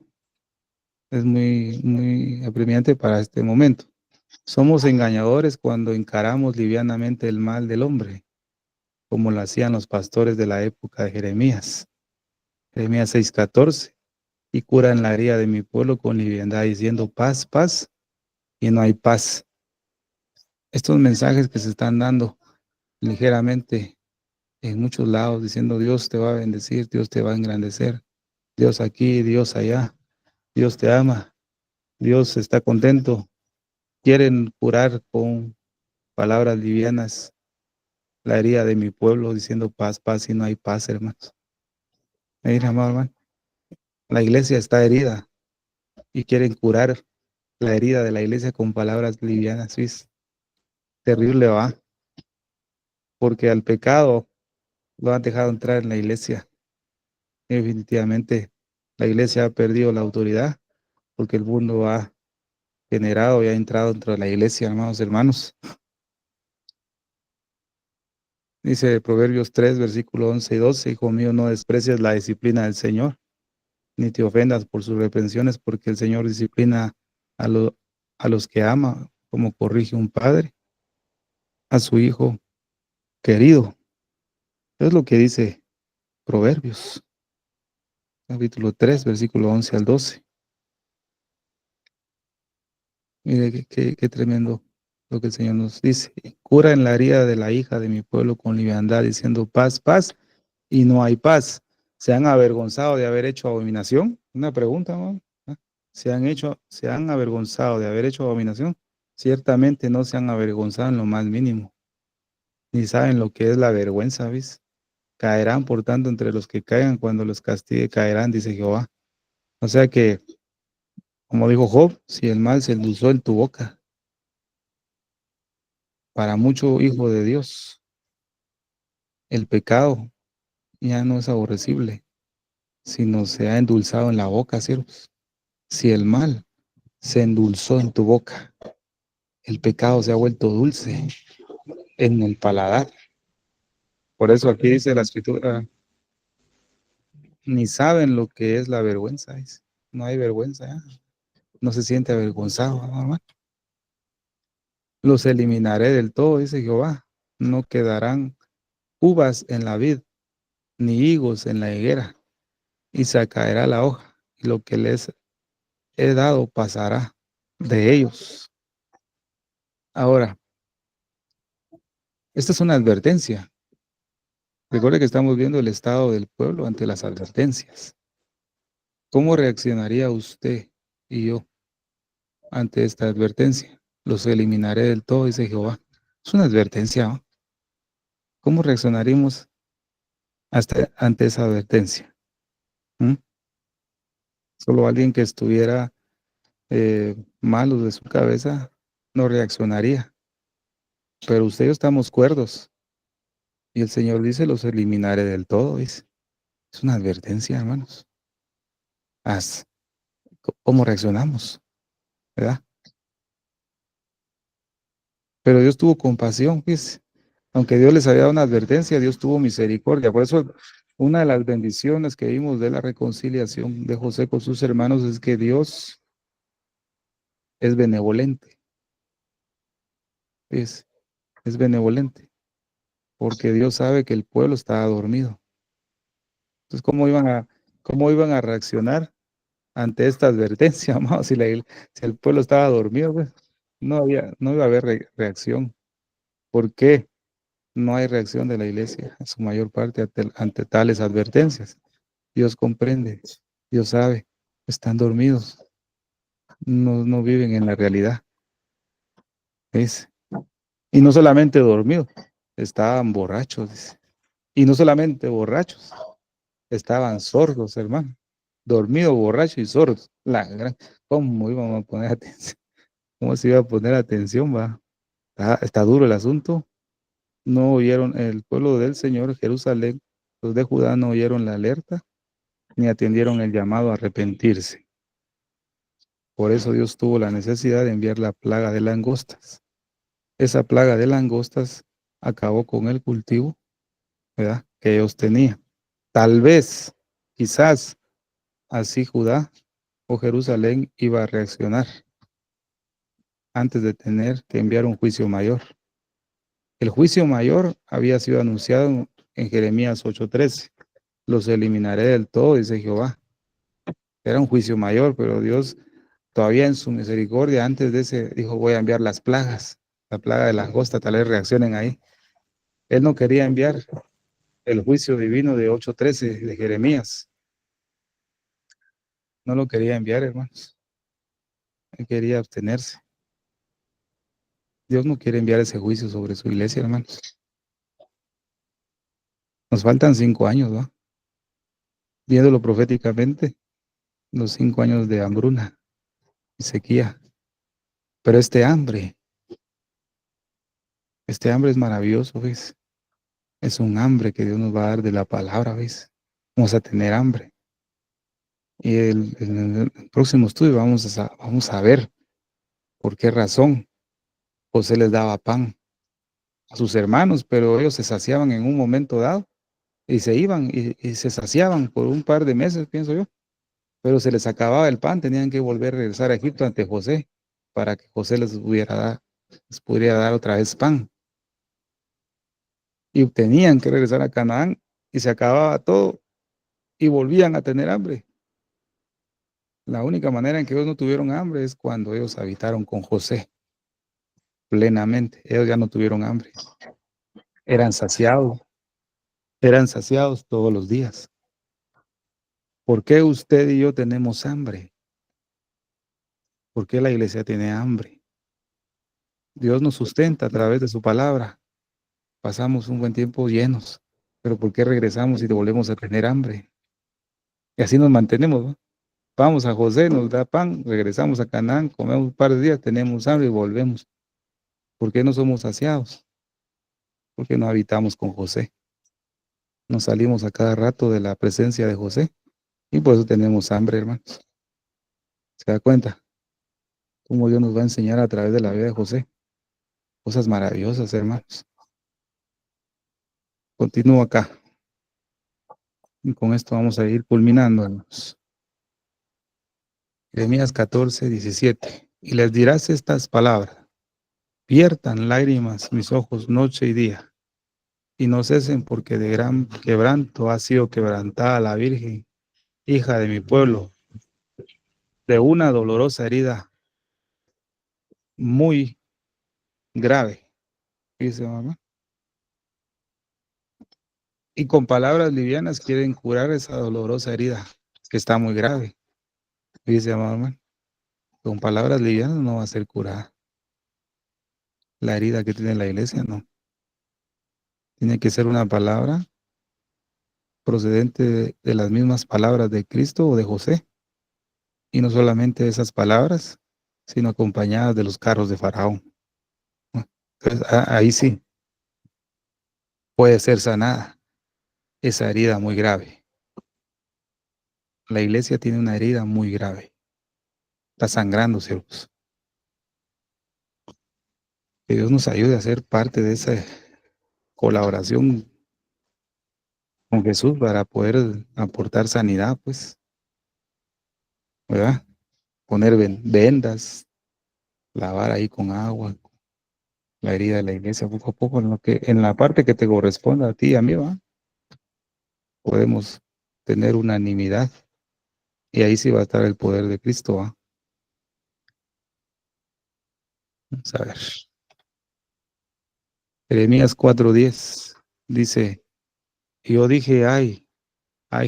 es muy, muy apremiante para este momento. Somos engañadores cuando encaramos livianamente el mal del hombre, como lo hacían los pastores de la época de Jeremías. Jeremías 6:14, y curan la herida de mi pueblo con liviandad, diciendo paz, paz, y no hay paz. Estos mensajes que se están dando ligeramente en muchos lados, diciendo Dios te va a bendecir, Dios te va a engrandecer, Dios aquí, Dios allá, Dios te ama, Dios está contento. Quieren curar con palabras livianas la herida de mi pueblo, diciendo paz, paz, y no hay paz, hermanos. Mira, hermano, la iglesia está herida y quieren curar la herida de la iglesia con palabras livianas. Sí, es terrible, va, porque al pecado lo han dejado entrar en la iglesia. Definitivamente, la iglesia ha perdido la autoridad porque el mundo ha generado y ha entrado dentro de la iglesia, hermanos. Dice Proverbios 3, versículo 11 y 12, hijo mío, no desprecies la disciplina del Señor, ni te ofendas por sus reprensiones, porque el Señor disciplina a, a los que ama, como corrige un padre a su hijo querido. Es lo que dice Proverbios, capítulo 3, versículo 11 al 12. Mire qué tremendo lo que el Señor nos dice. Cura en la herida de la hija de mi pueblo con liviandad, diciendo paz, paz, y no hay paz. ¿Se han avergonzado de haber hecho abominación? Una pregunta, ¿no? ¿Se han avergonzado de haber hecho abominación? Ciertamente no se han avergonzado en lo más mínimo, ni saben lo que es la vergüenza, ¿ves? Caerán, por tanto, entre los que caigan, cuando los castigue, caerán, dice Jehová. O sea que, como dijo Job, si el mal se endulzó en tu boca, para mucho hijo de Dios, el pecado ya no es aborrecible, sino se ha endulzado en la boca, siervos. Si el mal se endulzó en tu boca, el pecado se ha vuelto dulce en el paladar. Por eso aquí dice la escritura, ni saben lo que es la vergüenza. Dice. No hay vergüenza, ¿ya? No se siente avergonzado, ¿no, hermano? Los eliminaré del todo, dice Jehová. No quedarán uvas en la vid, ni higos en la higuera, y se caerá la hoja, y lo que les he dado pasará de ellos. Ahora, esta es una advertencia. Recuerde que estamos viendo el estado del pueblo ante las advertencias. ¿Cómo reaccionaría usted y yo ante esta advertencia? Los eliminaré del todo, dice Jehová. Es una advertencia, ¿no? ¿Cómo reaccionaríamos ante esa advertencia? ¿Mm? Solo alguien que estuviera malo de su cabeza no reaccionaría. Pero usted y yo estamos cuerdos. Y el Señor dice, los eliminaré del todo, dice. Es una advertencia, hermanos. Haz, ¿cómo reaccionamos? ¿Verdad? Pero Dios tuvo compasión, pues. Aunque Dios les había dado una advertencia, Dios tuvo misericordia. Por eso, una de las bendiciones que vimos de la reconciliación de José con sus hermanos es que Dios es benevolente. Es benevolente. Porque Dios sabe que el pueblo estaba dormido. Entonces, cómo iban a reaccionar ante esta advertencia, amado? Si el pueblo estaba dormido, pues, no iba a haber reacción. ¿Por qué no hay reacción de la iglesia en su mayor parte ante tales advertencias? Dios comprende, Dios sabe, están dormidos, no viven en la realidad. ¿Ves? Y no solamente dormidos, estaban borrachos, dice. Y no solamente borrachos, estaban sordos, hermano. Dormido, borracho y sordos. ¿Cómo íbamos a poner atención? ¿Cómo se iba a poner atención, va? Está duro el asunto. No oyeron el pueblo del Señor, Jerusalén, los de Judá no oyeron la alerta, ni atendieron el llamado a arrepentirse. Por eso Dios tuvo la necesidad de enviar la plaga de langostas. Esa plaga de langostas acabó con el cultivo, ¿verdad?, que ellos tenían. Tal vez, quizás, así Judá o Jerusalén iba a reaccionar antes de tener que enviar un juicio mayor. El juicio mayor había sido anunciado en Jeremías 8:13. los eliminaré del todo, dice Jehová. Era un juicio mayor, pero Dios todavía en su misericordia, antes de ese, dijo, voy a enviar las plagas, la plaga de langosta, tal vez reaccionen ahí. Él no quería enviar el juicio divino de 8:13 de Jeremías. No lo quería enviar, hermanos. Él quería abstenerse. Dios no quiere enviar ese juicio sobre su iglesia, hermanos. Nos faltan 5 años, ¿no? Viéndolo proféticamente, los 5 años de hambruna y sequía. Pero este hambre es maravilloso, ¿ves? Es un hambre que Dios nos va a dar de la palabra, ¿ves? Vamos a tener hambre. Y en el próximo estudio vamos a ver por qué razón José les daba pan a sus hermanos, pero ellos se saciaban en un momento dado y se iban y se saciaban por un par de meses, pienso yo, pero se les acababa el pan, tenían que volver a regresar a Egipto ante José para que José les pudiera dar otra vez pan. Y tenían que regresar a Canaán y se acababa todo y volvían a tener hambre. La única manera en que ellos no tuvieron hambre es cuando ellos habitaron con José plenamente. Ellos ya no tuvieron hambre. Eran saciados, eran saciados todos los días. ¿Por qué usted y yo tenemos hambre? ¿Por qué la iglesia tiene hambre? Dios nos sustenta a través de su palabra. Pasamos un buen tiempo llenos, pero ¿por qué regresamos y volvemos a tener hambre? Y así nos mantenemos, ¿no? Vamos a José, nos da pan, regresamos a Canaán, comemos un par de días, tenemos hambre y volvemos. ¿Por qué no somos saciados? Porque no habitamos con José. Nos salimos a cada rato de la presencia de José y por eso tenemos hambre, hermanos. ¿Se da cuenta? Cómo Dios nos va a enseñar a través de la vida de José. Cosas maravillosas, hermanos. Continúo acá. Y con esto vamos a ir culminando, hermanos. Jeremías 14:17. Y les dirás estas palabras. Viertan lágrimas mis ojos noche y día, y no cesen porque de gran quebranto ha sido quebrantada la Virgen, hija de mi pueblo, de una dolorosa herida muy grave, dice mamá. Y con palabras livianas quieren curar esa dolorosa herida, que está muy grave, dice mamá. Con palabras livianas no va a ser curada. La herida que tiene la iglesia, no. Tiene que ser una palabra procedente de las mismas palabras de Cristo o de José. Y no solamente esas palabras, sino acompañadas de los carros de Faraón. Entonces, ahí sí puede ser sanada esa herida muy grave. La iglesia tiene una herida muy grave. Está sangrando, siervos. Que Dios nos ayude a ser parte de esa colaboración con Jesús para poder aportar sanidad, pues, ¿verdad? Poner vendas, lavar ahí con agua la herida de la iglesia poco a poco, en la parte que te corresponda a ti y a mí, ¿va? Podemos tener unanimidad y ahí sí va a estar el poder de Cristo, ¿va? Vamos a ver. Jeremías 4:10 dice, y yo dije, ay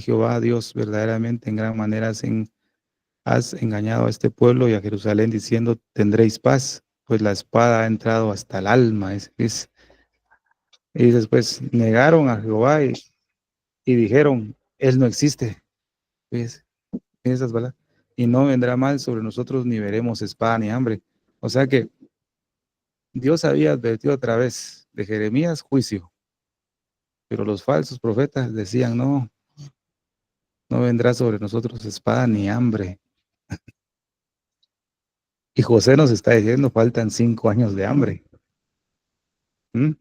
Jehová Dios, verdaderamente en gran manera has engañado a este pueblo y a Jerusalén diciendo, tendréis paz, pues la espada ha entrado hasta el alma. Y después negaron a Jehová y dijeron, Él no existe. ¿Ves? Esas, ¿verdad? Y no vendrá mal sobre nosotros ni veremos espada ni hambre. O sea que Dios había advertido otra vez de Jeremías juicio, pero los falsos profetas decían, no vendrá sobre nosotros espada ni hambre. Y José nos está diciendo, faltan 5 años de hambre. ¿Mm?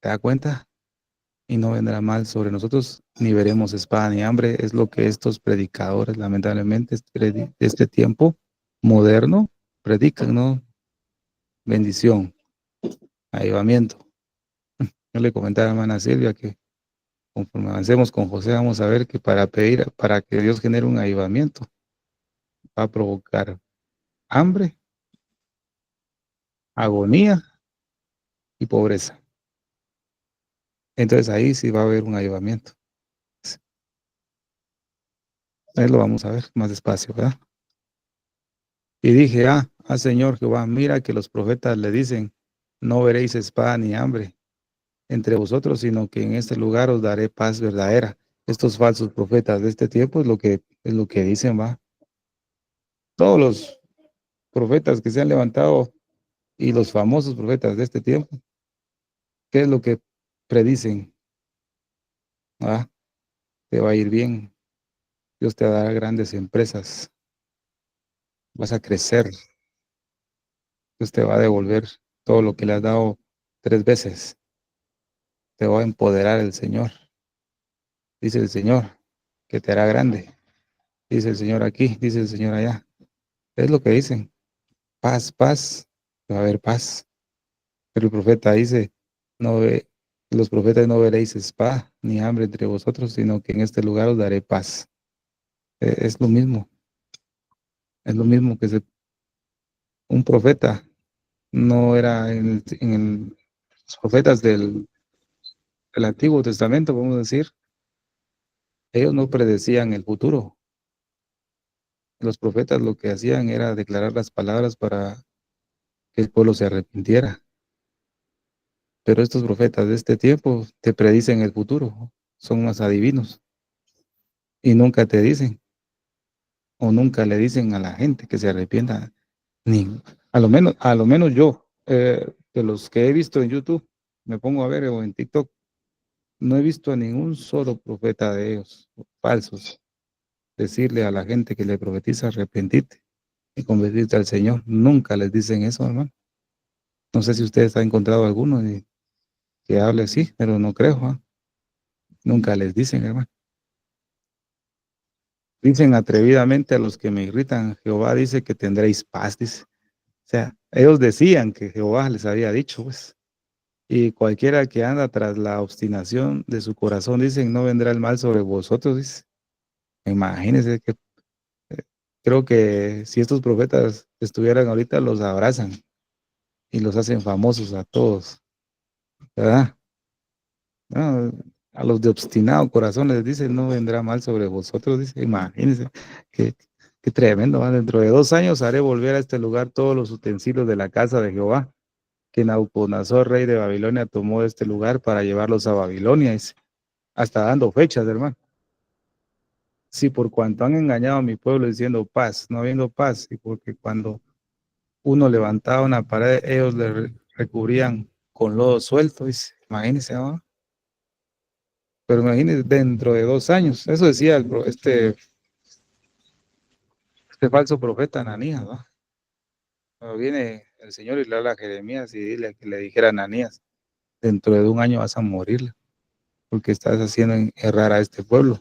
¿Te das cuenta? Y no vendrá mal sobre nosotros, ni veremos espada ni hambre. Es lo que estos predicadores, lamentablemente, de este tiempo moderno, predican, ¿no? Bendición, avivamiento. Yo le comentaba a la hermana Silvia que conforme avancemos con José, vamos a ver que para que Dios genere un avivamiento, va a provocar hambre, agonía y pobreza. Entonces ahí sí va a haber un avivamiento. Ahí lo vamos a ver más despacio, ¿verdad? Y dije, Señor Jehová, mira que los profetas le dicen, no veréis espada ni hambre entre vosotros, sino que en este lugar os daré paz verdadera. Estos falsos profetas de este tiempo es lo que dicen, va. Todos los profetas que se han levantado y los famosos profetas de este tiempo, ¿qué es lo que predicen? Ah, te va a ir bien, Dios te dará grandes empresas, vas a crecer, Dios te va a devolver todo lo que le has dado 3 veces, te va a empoderar el Señor, dice el Señor, que te hará grande, dice el Señor aquí, dice el Señor allá. Es lo que dicen, paz, paz, va a haber paz. Pero el profeta dice, no ve, los profetas no veréis espada ni hambre entre vosotros, sino que en este lugar os daré paz. Es lo mismo, es lo mismo que un profeta no era los profetas del Antiguo Testamento, podemos decir, ellos no predecían el futuro. Los profetas lo que hacían era declarar las palabras para que el pueblo se arrepintiera. Pero estos profetas de este tiempo te predicen el futuro, son más adivinos y nunca te dicen o nunca le dicen a la gente que se arrepienta, ni a lo menos yo, de los que he visto en YouTube, me pongo a ver o en TikTok, no he visto a ningún solo profeta de ellos, falsos, decirle a la gente que le profetiza arrepentirte y convertirte al Señor. Nunca les dicen eso, hermano. No sé si ustedes han encontrado alguno que hable así, pero no creo, ¿ah? Nunca les dicen, hermano. Dicen atrevidamente a los que me irritan, Jehová dice que tendréis paz, dice. O sea, ellos decían que Jehová les había dicho, pues. Y cualquiera que anda tras la obstinación de su corazón, dicen, no vendrá el mal sobre vosotros, dice. Imagínense que creo que si estos profetas estuvieran ahorita, los abrazan y los hacen famosos a todos, ¿verdad? No, a los de obstinado corazón les dice, no vendrá mal sobre vosotros, dice. Imagínense, qué, qué tremendo, ¿va? Dentro de 2 años haré volver a este lugar todos los utensilios de la casa de Jehová, que Nabucodonosor, rey de Babilonia, tomó de este lugar para llevarlos a Babilonia, dice. Hasta dando fechas, hermano. Sí, por cuanto han engañado a mi pueblo diciendo paz, no habiendo paz, y porque cuando uno levantaba una pared, ellos le recubrían con lodo suelto, dice. Imagínense, ¿no? Pero imagínense, dentro de 2 años, eso decía este falso profeta Ananías, ¿no? Cuando viene el Señor y le habla a Jeremías y dile que le dijera a Ananías, dentro de 1 año vas a morir, porque estás haciendo errar a este pueblo.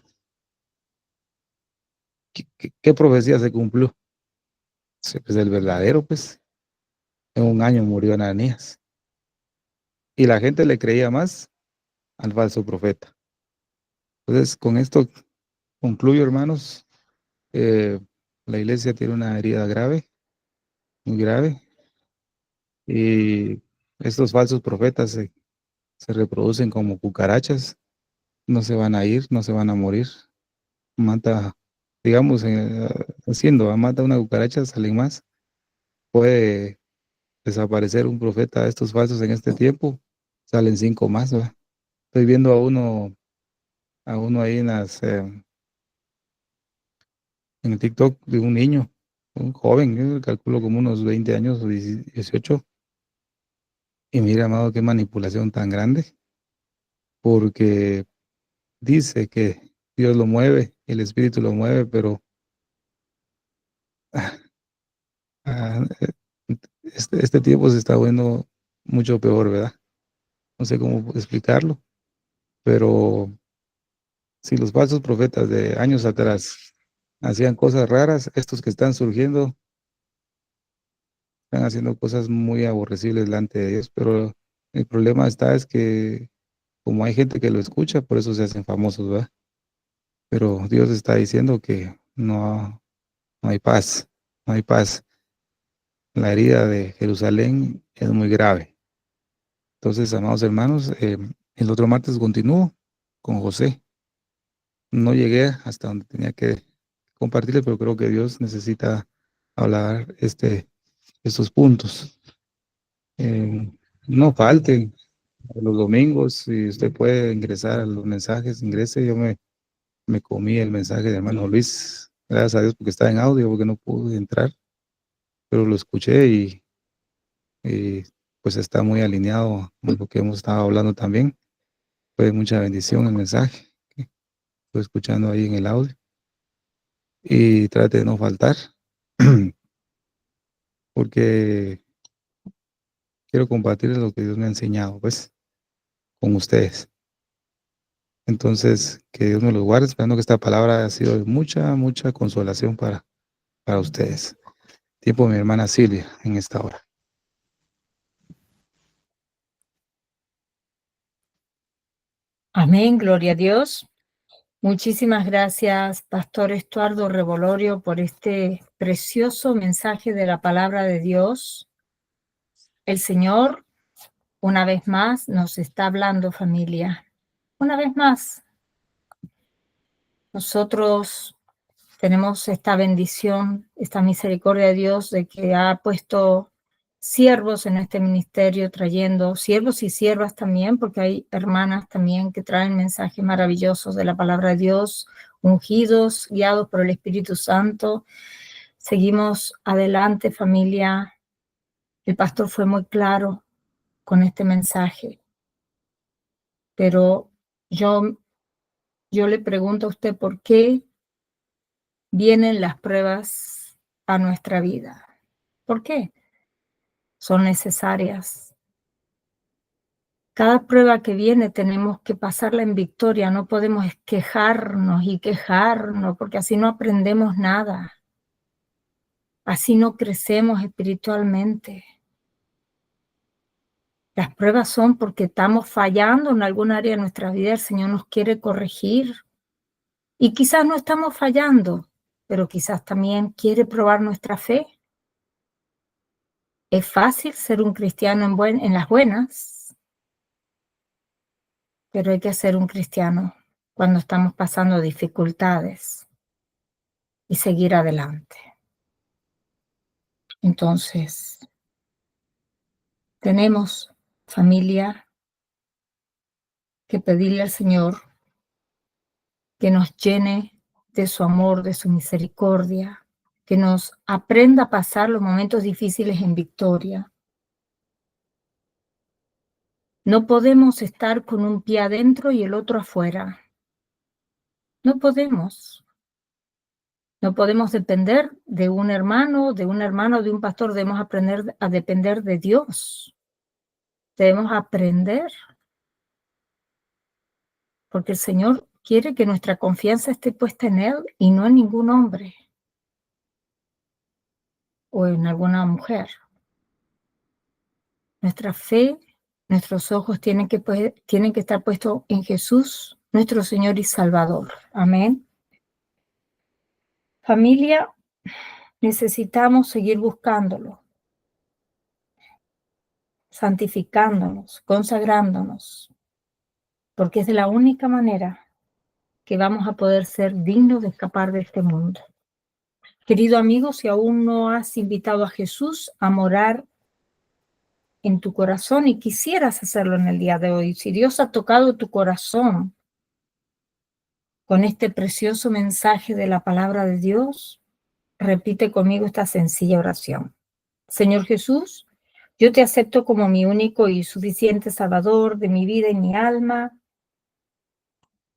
¿Qué profecía se cumplió? Sí, pues el verdadero, pues, en 1 año murió Ananías. Y la gente le creía más al falso profeta. Entonces, con esto concluyo, hermanos. Eh, la iglesia tiene una herida grave, muy grave, y estos falsos profetas se reproducen como cucarachas, no se van a ir, no se van a morir. Mata, digamos, mata una cucaracha, salen más. Puede desaparecer un profeta de estos falsos en este tiempo, salen 5 más, ¿verdad? Estoy viendo a uno ahí en el TikTok de un niño, un joven, yo calculo como unos 20 años o 18, y mira, amado, qué manipulación tan grande, porque dice que Dios lo mueve, el Espíritu lo mueve, pero ah, ah, este tiempo se está viendo mucho peor, ¿verdad? No sé cómo explicarlo, pero si los falsos profetas de años atrás hacían cosas raras, estos que están surgiendo están haciendo cosas muy aborrecibles delante de Dios, pero el problema es que como hay gente que lo escucha, por eso se hacen famosos, ¿verdad? Pero Dios está diciendo que no hay paz, no hay paz. La herida de Jerusalén es muy grave. Entonces, amados hermanos, el otro martes continúo con José. No llegué hasta donde tenía que compartirle, pero creo que Dios necesita hablar estos puntos. Eh, no falten los domingos, si usted puede ingresar a los mensajes, ingrese. Me comí el mensaje de hermano Luis, gracias a Dios porque estaba en audio, porque no pude entrar, pero lo escuché y pues está muy alineado con lo que hemos estado hablando también. Fue de mucha bendición el mensaje que estoy escuchando ahí en el audio. Y trate de no faltar, porque quiero compartir lo que Dios me ha enseñado, pues, con ustedes. Entonces, que Dios me los guarde, esperando que esta palabra haya sido de mucha, mucha consolación para ustedes. Tiempo de mi hermana Silvia en esta hora. Amén, gloria a Dios. Muchísimas gracias, Pastor Estuardo Revolorio, por este precioso mensaje de la palabra de Dios. El Señor, una vez más, nos está hablando, familia. Una vez más, nosotros tenemos esta bendición, esta misericordia de Dios de que ha puesto siervos en este ministerio, trayendo siervos y siervas también, porque hay hermanas también que traen mensajes maravillosos de la palabra de Dios, ungidos, guiados por el Espíritu Santo. Seguimos adelante, familia. El pastor fue muy claro con este mensaje, pero yo le pregunto a usted por qué vienen las pruebas a nuestra vida. ¿Por qué? Son necesarias. Cada prueba que viene tenemos que pasarla en victoria, no podemos quejarnos y quejarnos, porque así no aprendemos nada. Así no crecemos espiritualmente. Las pruebas son porque estamos fallando en algún área de nuestra vida, el Señor nos quiere corregir. Y quizás no estamos fallando, pero quizás también quiere probar nuestra fe. Es fácil ser un cristiano en las buenas, pero hay que ser un cristiano cuando estamos pasando dificultades y seguir adelante. Entonces, tenemos, familia, que pedirle al Señor que nos llene de su amor, de su misericordia, que nos aprenda a pasar los momentos difíciles en victoria. No podemos estar con un pie adentro y el otro afuera. No podemos. No podemos depender de un hermano, de un pastor. Debemos aprender a depender de Dios. Debemos aprender, porque el Señor quiere que nuestra confianza esté puesta en Él y no en ningún hombre o en alguna mujer. Nuestra fe, nuestros ojos tienen que estar puestos en Jesús, nuestro Señor y Salvador. Amén. Familia, necesitamos seguir buscándolo, santificándonos, consagrándonos, porque es de la única manera que vamos a poder ser dignos de escapar de este mundo. Querido amigo, si aún no has invitado a Jesús a morar en tu corazón y quisieras hacerlo en el día de hoy, si Dios ha tocado tu corazón con este precioso mensaje de la palabra de Dios, repite conmigo esta sencilla oración. Señor Jesús, yo te acepto como mi único y suficiente Salvador de mi vida y mi alma.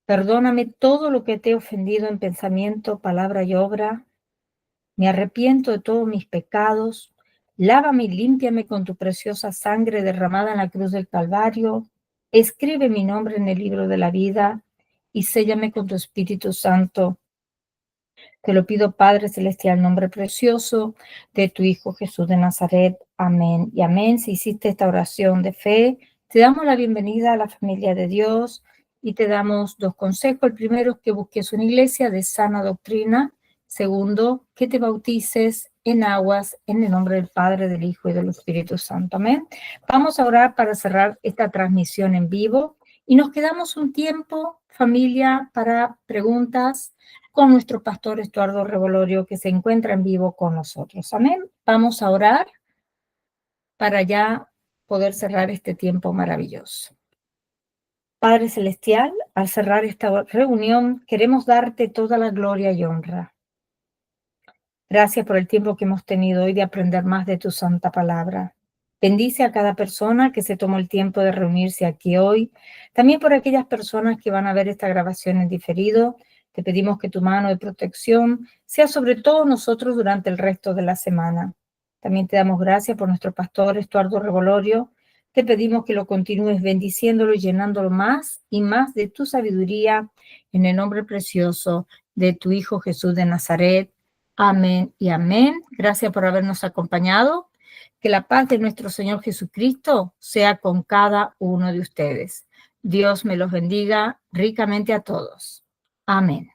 Perdóname todo lo que te he ofendido en pensamiento, palabra y obra. Me arrepiento de todos mis pecados. Lávame y límpiame con tu preciosa sangre derramada en la cruz del Calvario. Escribe mi nombre en el libro de la vida y séllame con tu Espíritu Santo. Te lo pido, Padre Celestial, nombre precioso de tu Hijo Jesús de Nazaret. Amén y amén. Si hiciste esta oración de fe, Te damos la bienvenida a la familia de Dios y te damos dos consejos. El primero es que busques una iglesia de sana doctrina. Segundo, que te bautices en aguas en el nombre del Padre, del Hijo y del Espíritu Santo. Amén. Vamos a orar para cerrar esta transmisión en vivo y nos quedamos un tiempo, familia, para preguntas con nuestro pastor Estuardo Revolorio, que se encuentra en vivo con nosotros. Amén. Vamos a orar para ya poder cerrar este tiempo maravilloso. Padre Celestial, al cerrar esta reunión, queremos darte toda la gloria y honra. Gracias por el tiempo que hemos tenido hoy de aprender más de tu santa palabra. Bendice a cada persona que se tomó el tiempo de reunirse aquí hoy. También por aquellas personas que van a ver esta grabación en diferido. Te pedimos que tu mano de protección sea sobre todos nosotros durante el resto de la semana. También te damos gracias por nuestro pastor Estuardo Revolorio. Te pedimos que lo continúes bendiciéndolo y llenándolo más y más de tu sabiduría en el nombre precioso de tu Hijo Jesús de Nazaret. Amén y amén. Gracias por habernos acompañado. Que la paz de nuestro Señor Jesucristo sea con cada uno de ustedes. Dios me los bendiga ricamente a todos. Amén.